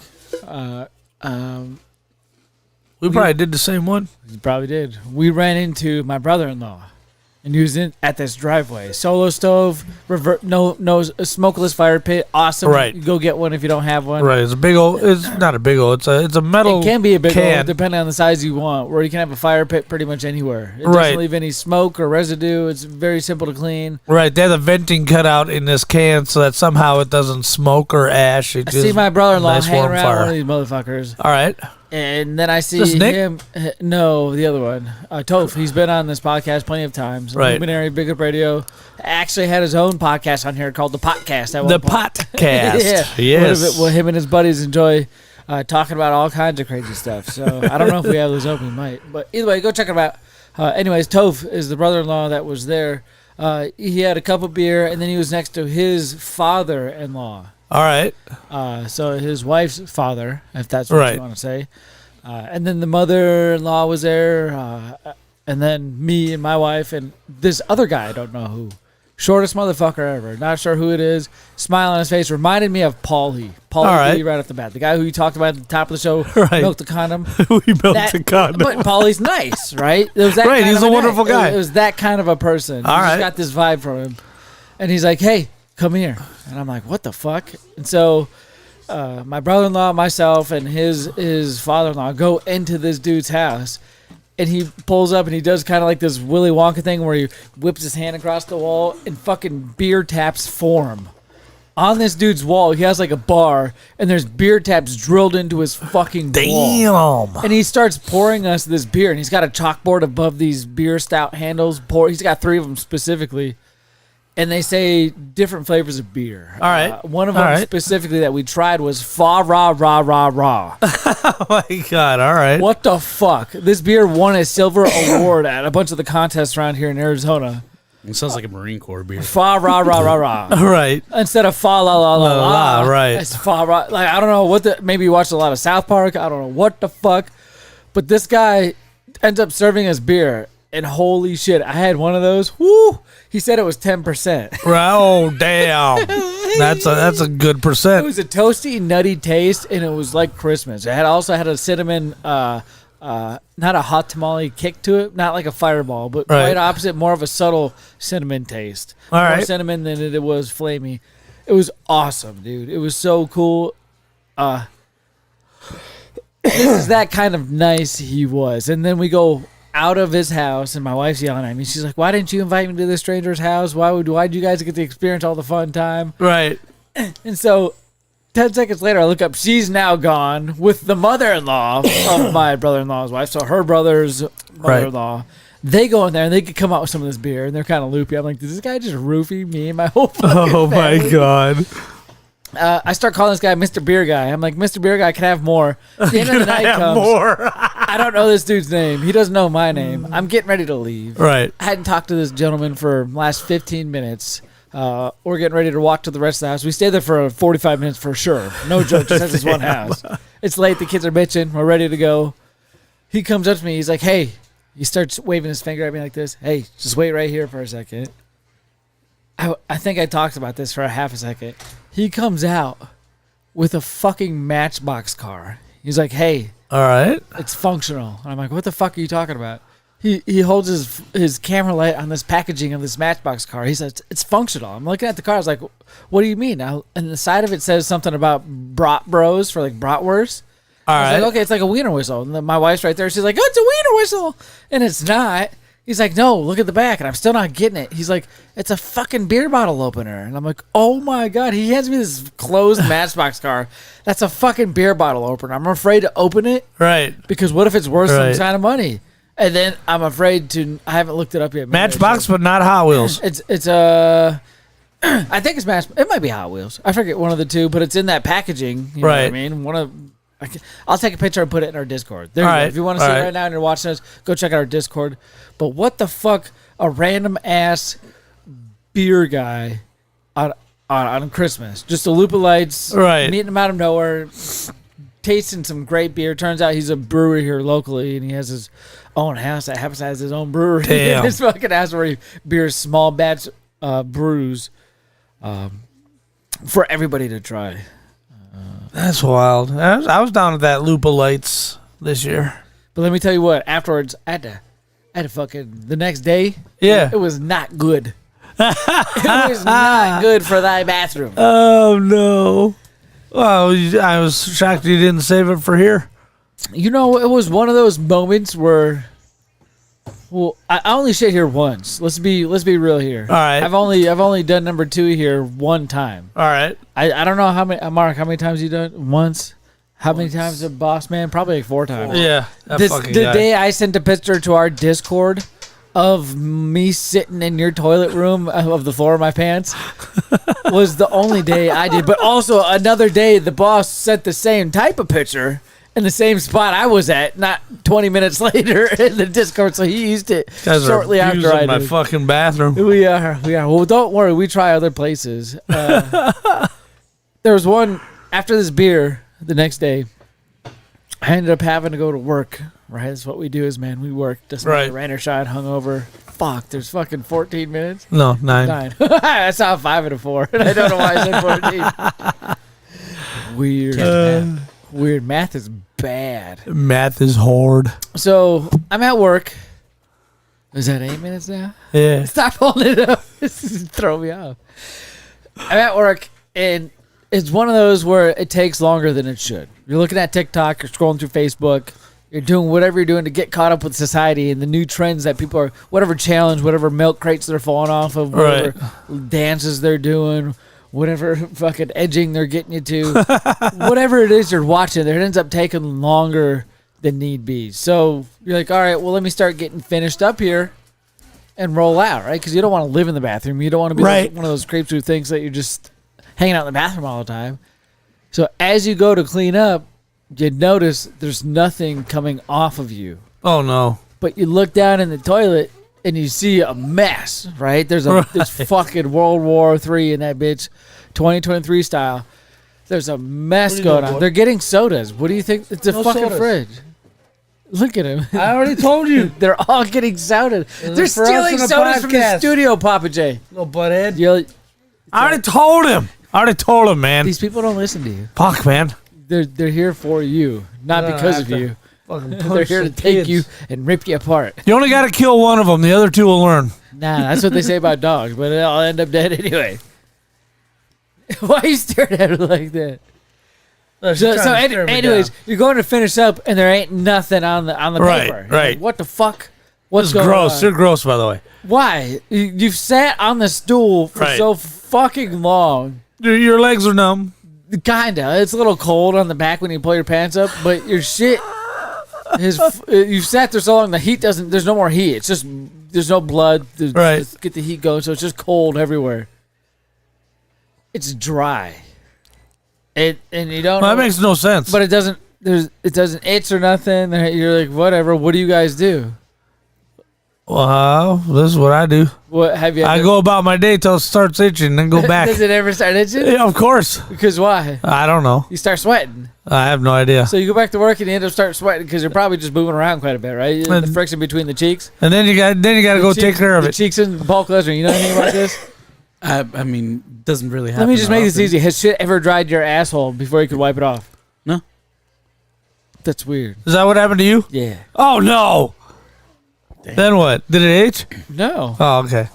We probably did the same one. You probably did. We ran into my brother-in-law, and he was at this driveway. Solo stove, no smokeless fire pit. Awesome. Right. You go get one if you don't have one. Right. It's a big old. It's not a big old. It's a metal. It can be a big can. old, depending on the size you want, where you can have a fire pit pretty much anywhere. It Right. doesn't leave any smoke or residue. It's very simple to clean. Right. They have a venting cut out in this can so that somehow it doesn't smoke or ash. It I just see my brother-in-law nice hanging warm around fire. one of these motherfuckers. All right. And then I see Is this Nick? him. No, the other one. Toph. He's been on this podcast plenty of times. Right. Luminary, BigLipRadio. Actually had his own podcast on here called The Podcast. At The one point. podcast. yeah. Yes. Well, him and his buddies enjoy talking about all kinds of crazy stuff. So I don't know if we have those open. We might. But either way, go check it out. Anyways, Toph is the brother-in-law that was there. He had a cup of beer, and then he was next to his father-in-law. All right. So his wife's father, if that's what Right. you want to say. And then the mother-in-law was there, and then me and my wife and this other guy, I don't know who. Shortest motherfucker ever. Not sure who it is. Smile on his face. Reminded me of Paulie. All right. right off the bat. The guy who you talked about at the top of the show. Right. Milked the condom. We milked the condom. But Paulie's nice, right? It was that Right, kind he's of a wonderful guy. It was that kind of a person. All You just right. got this vibe from him. And he's like, hey, come here. And I'm like, what the fuck? And so my brother-in-law, myself, and his father-in-law go into this dude's house. And he pulls up and he does kind of like this Willy Wonka thing where he whips his hand across the wall and fucking beer taps form. On this dude's wall, he has like a bar and there's beer taps drilled into his fucking wall. Damn. And he starts pouring us this beer and he's got a chalkboard above these beer stout handles. He's got 3 of them specifically. And they say different flavors of beer. All right. One of All them right. specifically that we tried was Fa Ra Ra Ra Ra. Oh my God. All right. What the fuck? This beer won a silver award at a bunch of the contests around here in Arizona. It sounds like a Marine Corps beer. Fa Ra Ra Ra Ra. All right. Instead of Fa La La La La. Right. It's Fa Ra. Like, I don't know what the. Maybe you watched a lot of South Park. I don't know what the fuck. But this guy ends up serving us beer. And holy shit, I had one of those. Woo! He said it was 10%. Oh damn! That's a good It percent. was a toasty, nutty taste, and it was like Christmas. It also had a cinnamon, not a hot tamale kick to it, not like a fireball, but Right. quite opposite, more of a subtle cinnamon taste. All More right. cinnamon than it was flamey. It was awesome, dude. It was so cool. This is that kind of nice he was. And then we go out of his house, and my wife's yelling at me. She's like, "Why didn't you invite me to this stranger's house? Why'd you guys get to experience all the fun time?" Right. And so 10 seconds later, I look up. She's now gone with the mother-in-law of my brother-in-law's wife. So her brother's mother-in-law. They go in there, and they could come out with some of this beer, and they're kind of loopy. I'm like, did this guy just roofie me and my whole fucking Oh my family? God. I start calling this guy Mr. Beer Guy. I'm like, Mr. Beer Guy, can I have more? At the end of the night comes. More. I don't know this dude's name. He doesn't know my name. I'm getting ready to leave. Right. I hadn't talked to this gentleman for the last 15 minutes. We're getting ready to walk to the rest of the house. We stayed there for 45 minutes for sure. No joke, just has this one house. It's late. The kids are bitching. We're ready to go. He comes up to me. He's like, hey. He starts waving his finger at me like this. Hey, just wait right here for a second. I think I talked about this for a half a second. He comes out with a fucking Matchbox car. He's like, hey. All right. It's functional. And I'm like, what the fuck are you talking about? he holds his camera light on this packaging of this Matchbox car. He says it's functional. I'm looking at the car. I was like, what do you mean? Now, and the side of it says something about brat bros for like bratwurst. All I was right. like, okay, it's like a wiener whistle. And then my wife's right there. She's like, oh, it's a wiener whistle, and it's not. He's like, no, look at the back, and I'm still not getting it. He's like, it's a fucking beer bottle opener, and I'm like, oh my god. He hands me this closed Matchbox car. That's a fucking beer bottle opener. I'm afraid to open it, Right. because what if it's worth Right. some kind of money? And then I'm afraid to. I haven't looked it up yet. Maybe Matchbox, but not Hot Wheels. It's I think it's Match. It might be Hot Wheels. I forget one of the two, but it's in that packaging. You know what I Right. mean, I'll take a picture and put it in our Discord. There you All go. right. If you want to see it right now and you're watching us, go check out our Discord. But what the fuck, a random ass beer guy on Christmas, just a loop of lights, Right. meeting him out of nowhere, tasting some great beer. Turns out he's a brewer here locally, and he has his own house that happens to have his own brewery. Damn. His fucking house where he beers small batch brews for everybody to try. That's wild. I was down at that loop of lights this year. But let me tell you what, afterwards, I had to fucking, the next day, Yeah. it was not good. It was not good for thy bathroom. Oh, no. Well, I was shocked you didn't save it for here. You know, it was one of those moments where, well, I only shit here once. Let's be real here. All right. I've only done number 2 here one time. All right. I don't know how many, Mark, how many times you done? Once? How many times a boss man? Probably like 4 times. Yeah. The day I sent a picture to our Discord of me sitting in your toilet room of the floor of my pants was the only day I did. But also another day the boss sent the same type of picture in the same spot I was at, not 20 minutes later in the Discord. So he used it shortly after I did. my fucking bathroom. We are. Well, don't worry. We try other places. There was one after this beer the next day. I ended up having to go to work. Right, that's what we do. Is man, we work. Just right. Rain or shine, hungover. Fuck. There's fucking 14 minutes. No, 9. 9. I saw 5 and a 4, and I don't know why I said 14. Weird. Weird. Math is bad. Math is hard. So I'm at work. Is that 8 minutes now? Yeah. Stop holding it up. This is throwing me off. I'm at work, and it's one of those where it takes longer than it should. You're looking at TikTok, you're scrolling through Facebook, you're doing whatever you're doing to get caught up with society and the new trends that people are, whatever challenge, whatever milk crates they're falling off of, whatever dances they're doing, whatever fucking edging they're getting you to, whatever it is you're watching, it ends up taking longer than need be. So you're like, all right, well, let me start getting finished up here and roll out, right? Because you don't want to live in the bathroom. You don't want to be like one of those creeps who thinks that you're just hanging out in the bathroom all the time. So as you go to clean up, you notice there's nothing coming off of you. Oh, no. But you look down in the toilet and you see a mess, right? There's fucking World War III in that bitch, 2023 style. There's a mess going on. They're getting sodas. What do you think? It's a fucking fridge. Look at him. I already told you. They're all getting sodas. They're stealing sodas from the studio, Papa J. Little butthead. I already told him, man. These people don't listen to you. Fuck, man. They're here for you, not because of you. They're here to take you and rip you apart. You only got to kill one of them. The other 2 will learn. Nah, that's what they say about dogs, but they'll end up dead anyway. Why are you staring at it like that? Anyways, you're going to finish up, and there ain't nothing on the paper. Right. Like, what the fuck? What's going gross. on? You're gross, by the way. Why? You've sat on the stool for so fucking long. Your legs are numb. Kinda. It's a little cold on the back when you pull your pants up, but your shit you've sat there so long the heat doesn't. There's no more heat. It's just there's no blood. Just get the heat going, so it's just cold everywhere. It's dry. And you don't. Well, that makes no sense. But it doesn't. It doesn't itch or nothing. You're like, whatever. What do you guys do? Well, this is what I do. What have you? I go about my day till it starts itching, then go back. Does it ever start itching? Yeah, of course. Because why? I don't know. You start sweating. I have no idea. So you go back to work and you end up starting sweating because you're probably just moving around quite a bit, right? The friction between the cheeks. And then you got to go take care of the it. Cheeks and Paul Lesnar. You know anything about this? I mean, doesn't really happen. Let me just make this easy. Has shit ever dried your asshole before you could wipe it off? No. That's weird. Is that what happened to you? Yeah. Oh no. Then what? Did it age? No. Oh, okay.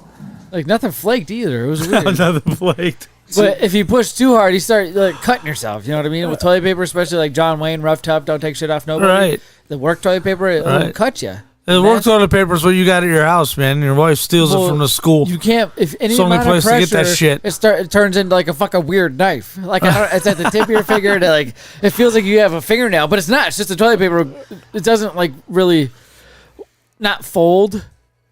Like nothing flaked either. It was weird. Nothing flaked. But if you push too hard, you start like cutting yourself. You know what I mean? With toilet paper, especially like John Wayne, rough tough, don't take shit off nobody. Right. The work toilet paper, it'll cut you. The work toilet paper is what you got at your house, man. Your wife steals it from the school. You can't. If any it's the only amount place of pressure, to get that shit. It turns into like a fucking weird knife. Like it's at the tip of your finger. And like it feels like you have a fingernail, but it's not. It's just a toilet paper. It doesn't like really not fold.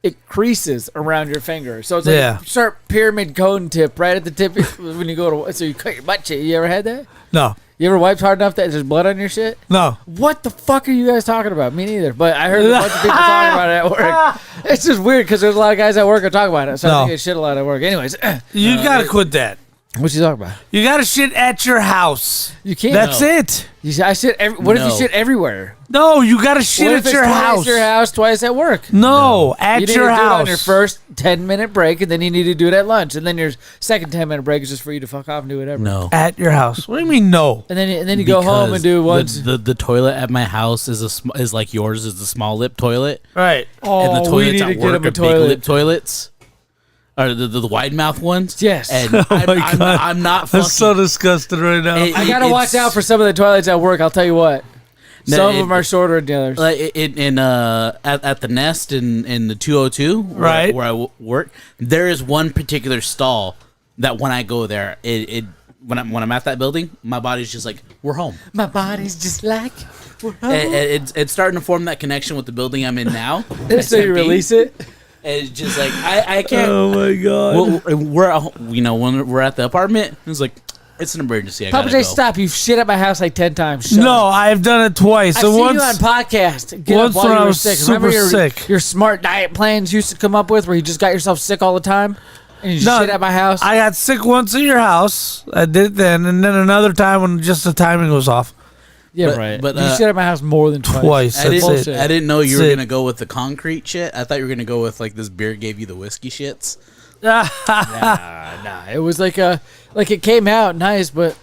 It creases around your finger, so it's like a sharp pyramid cone tip right at the tip when you go to. So you cut your butt cheek. You ever had that? No. You ever wiped hard enough that there's blood on your shit? No. What the fuck are you guys talking about? Me neither. But I heard a bunch of people talking about it at work. It's just weird because there's a lot of guys at work who talk about it. So I think I shit a lot at work. Anyways, you gotta quit that. What you talking about? You gotta shit at your house. You can't. That's it. I shit. What if you shit everywhere? No, you gotta shit at your house. Twice your house, twice at work. No, at your you need to do house. it on your first 10-minute break, and then you need to do it at lunch, and then your second 10-minute break is just for you to fuck off and do whatever. No, at your house. What do you mean no? And then you go home and do once. The toilet at my house is like yours is the small lip toilet, right? And the toilets at work are big lip toilets. Or the wide mouth ones? Yes. And I'm not fucking... That's so disgusting right now. I gotta watch out for some of the toilets at work, I'll tell you what. Some of them are shorter than the others. Like at the Nest in the 202, right, where I work, there is one particular stall that when I go there, when I'm at that building, my body's just like, we're home. My body's just like, we're home. It's starting to form that connection with the building I'm in now. So you release it? It's just like I can't. Oh my god! We're when we're at the apartment, it's like it's an emergency. Papa J, stop! You've shit at my house like 10 times. No, I've done it twice. I've seen you on podcast. Once when I was super sick. Your smart diet plans you used to come up with, where you just got yourself sick all the time, and you shit at my house. I got sick once at your house. I did then, and then another time when just the timing was off. Yeah, right. But you shit at my house more than twice. I didn't know you were gonna go with the concrete shit. I thought you were gonna go with like this beer gave you the whiskey shits. Nah. It was like it came out nice, but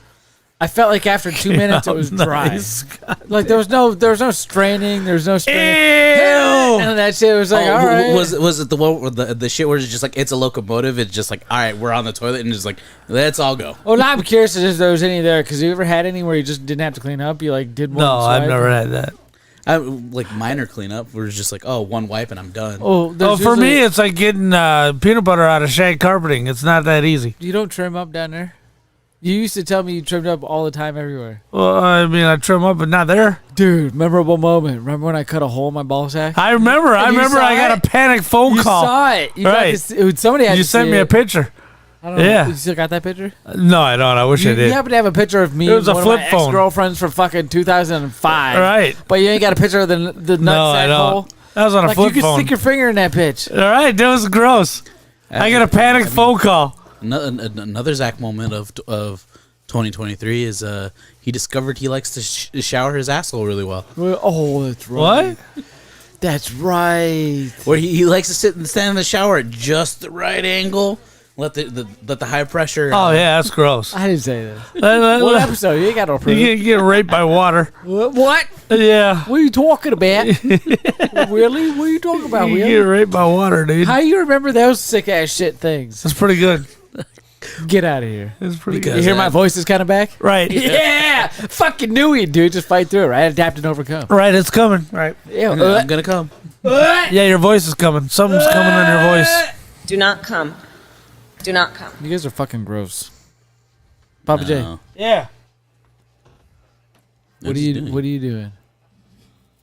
I felt like after 2 minutes it was dry. Nice. Like there was no straining. There's no straining. Ew! And that shit was like, all right. Was it the one where the shit where it's just like it's a locomotive? It's just like, all right, we're on the toilet and just like let's all go. Well, now I'm curious if there was any there because you ever had any where you just didn't have to clean up? You like did one. No, I've never had that. Like minor cleanup, where it's just like, oh, one wipe and I'm done. For me, it's like getting peanut butter out of shag carpeting. It's not that easy. You don't trim up down there? You used to tell me you trimmed up all the time everywhere. Well, I mean, I trim up, but not there. Dude, memorable moment. Remember when I cut a hole in my ball sack? I remember. I got a panic phone call. You saw it. Right. Somebody had you to sent see me it. a picture. I don't know. Yeah. You still got that picture? No, I don't. I wish I did. You happen to have a picture of me It was and a one flip of my phone. ex-girlfriends from fucking 2005. Right. But you ain't got a picture of the nutsack No, I don't. hole? That was on a flip you could phone. stick your finger in that bitch. All right. That was gross. I got a panic phone call. Another Zach moment of 2023 is he discovered he likes to shower his asshole really well. Oh, that's right. What? That's right. Where he likes to sit and stand in the shower at just the right angle. Let the high pressure. Oh yeah, that's gross. I didn't say that. What episode? You ain't got no proof. You get raped by water. What? Yeah. What are you talking about? Really? What are you talking about? You Really? get raped by water, dude. How you remember those sick ass shit things? That's pretty good. Get out of here. It's pretty You good. hear my voice is kind of back? Right. Yeah. Fucking knew it, dude. Just fight through it, right? Adapt and overcome. Right, it's coming. Right. Yeah, I'm gonna come. Yeah, your voice is coming. Something's coming on your voice. Do not come. Do not come. You guys are fucking gross. Papa J. Yeah. What are you doing?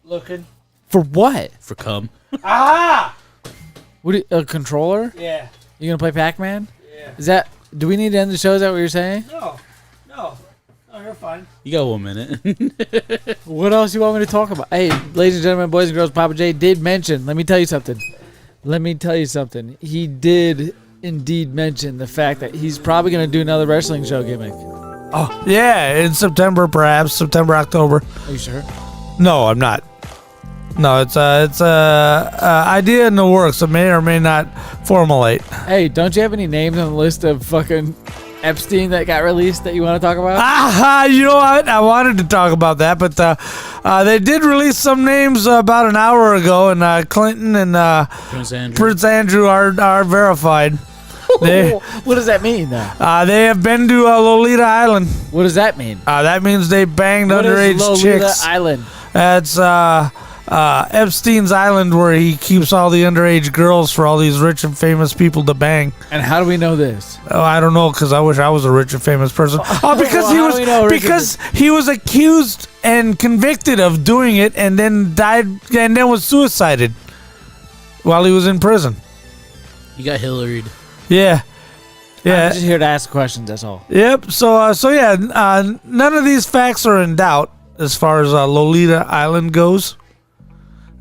Looking. For what? For cum. Ah! What? A controller? Yeah. You gonna play Pac-Man? Yeah. Is that? Do we need to end the show? Is that what you're saying? No. No, you're fine. You got 1 minute. What else you want me to talk about? Hey, ladies and gentlemen, boys and girls, Papa J did mention. Let me tell you something. He did indeed mention the fact that he's probably gonna do another wrestling show gimmick. Oh, yeah, in September, perhaps. September, October. Are you sure? No, I'm not. No, it's a idea in the works. It may or may not formulate. Hey, don't you have any names on the list of fucking Epstein that got released that you want to talk about? You know what? I wanted to talk about that, but they did release some names about an hour ago, and Clinton and Prince Andrew are verified. What does that mean, though? They have been to Lolita Island. What does that mean? That means they banged What underage is Lolita chicks. Island? That's Epstein's Island, where he keeps all the underage girls for all these rich and famous people to bang. And how do we know this? Oh, I don't know, because I wish I was a rich and famous person. Because he was accused and convicted of doing it, and then died, and then was suicided while he was in prison. You got Hillaried. Yeah. I'm just here to ask questions. That's all. Yep. So none of these facts are in doubt as far as Lolita Island goes.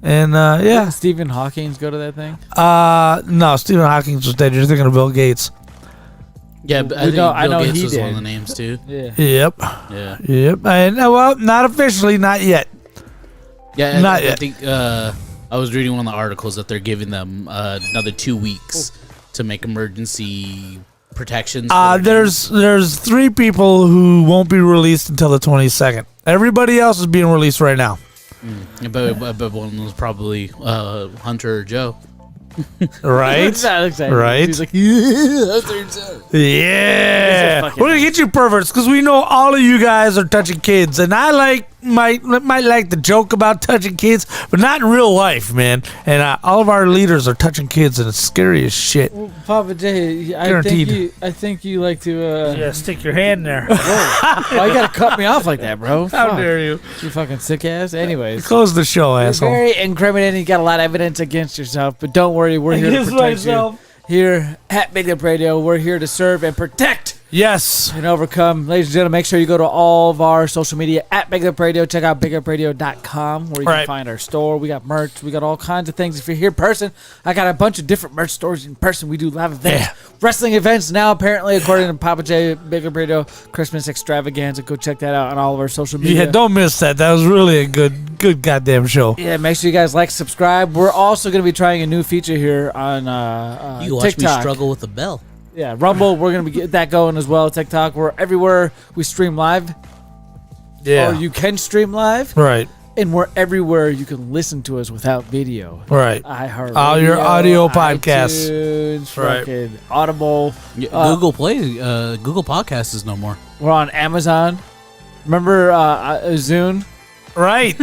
And Didn't Stephen Hawking go to that thing? No, Stephen Hawking was dead. You're thinking of Bill Gates. Yeah, but I know Bill Gates was one of the names too. Yeah. Yep. Yeah. Yep. And well, not officially, not yet. Yeah, not yet. I think I was reading one of the articles that they're giving them another 2 weeks to make emergency protections. There's 3 people who won't be released until the 22nd. Everybody else is being released right now. But one of them was probably Hunter or Joe. Right? Right? He's like, yeah, Hunter and Joe. Yeah. We're going to get you perverts because we know all of you guys are touching kids. And I might like the joke about touching kids, but not in real life, man. And all of our leaders are touching kids, and it's scary as shit. Well, Papa J, I think you like to... yeah, stick your hand there. Why you got to cut me off like that, bro? How dare you? You fucking sick ass. Anyways. Close the show, asshole. You're very incriminating. You got a lot of evidence against yourself, but don't worry. We're here to protect you. Here at BigLipRadio, we're here to serve and protect. Yes. And overcome. Ladies and gentlemen, make sure you go to all of our social media at BigLipRadio. Check out BigLipRadio.com where you can find our store. We got merch. We got all kinds of things. If you're here in person, I got a bunch of different merch stores in person. We do live events. Yeah. Wrestling events now, apparently, according to Papa J, BigLipRadio Christmas extravaganza. Go check that out on all of our social media. Yeah, don't miss that. That was really a good goddamn show. Yeah, make sure you guys like, subscribe. We're also going to be trying a new feature here on you watch TikTok. me struggle with the bell. Yeah, Rumble, we're going to get that going as well. TikTok, we're everywhere we stream live. Yeah. Or you can stream live. Right. And we're everywhere you can listen to us without video. Right. iHeartradio, all your audio podcasts. iTunes, fucking Audible. Google Play, Google Podcasts is no more. We're on Amazon. Remember Zune? Right.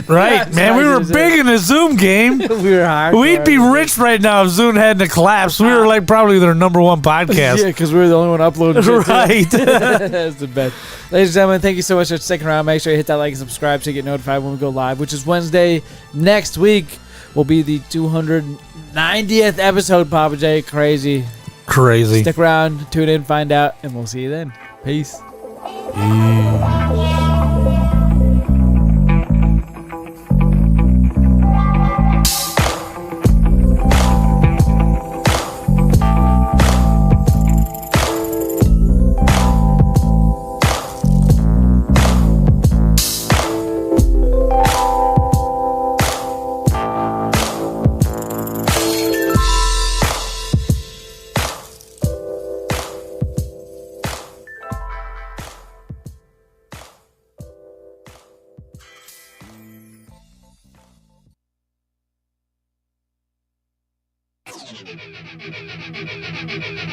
Man, we were big in the Zoom game. We were hard. We'd be rich right now if Zoom hadn't collapsed. We were probably their number one podcast. Yeah, because we were the only one uploading shit. Right. That's the best. Ladies and gentlemen, thank you so much for sticking around. Make sure you hit that like and subscribe so you get notified when we go live, which is Wednesday next week. Will be the 290th episode, Papa J. Crazy. Stick around, tune in, find out, and we'll see you then. Peace. Thank you.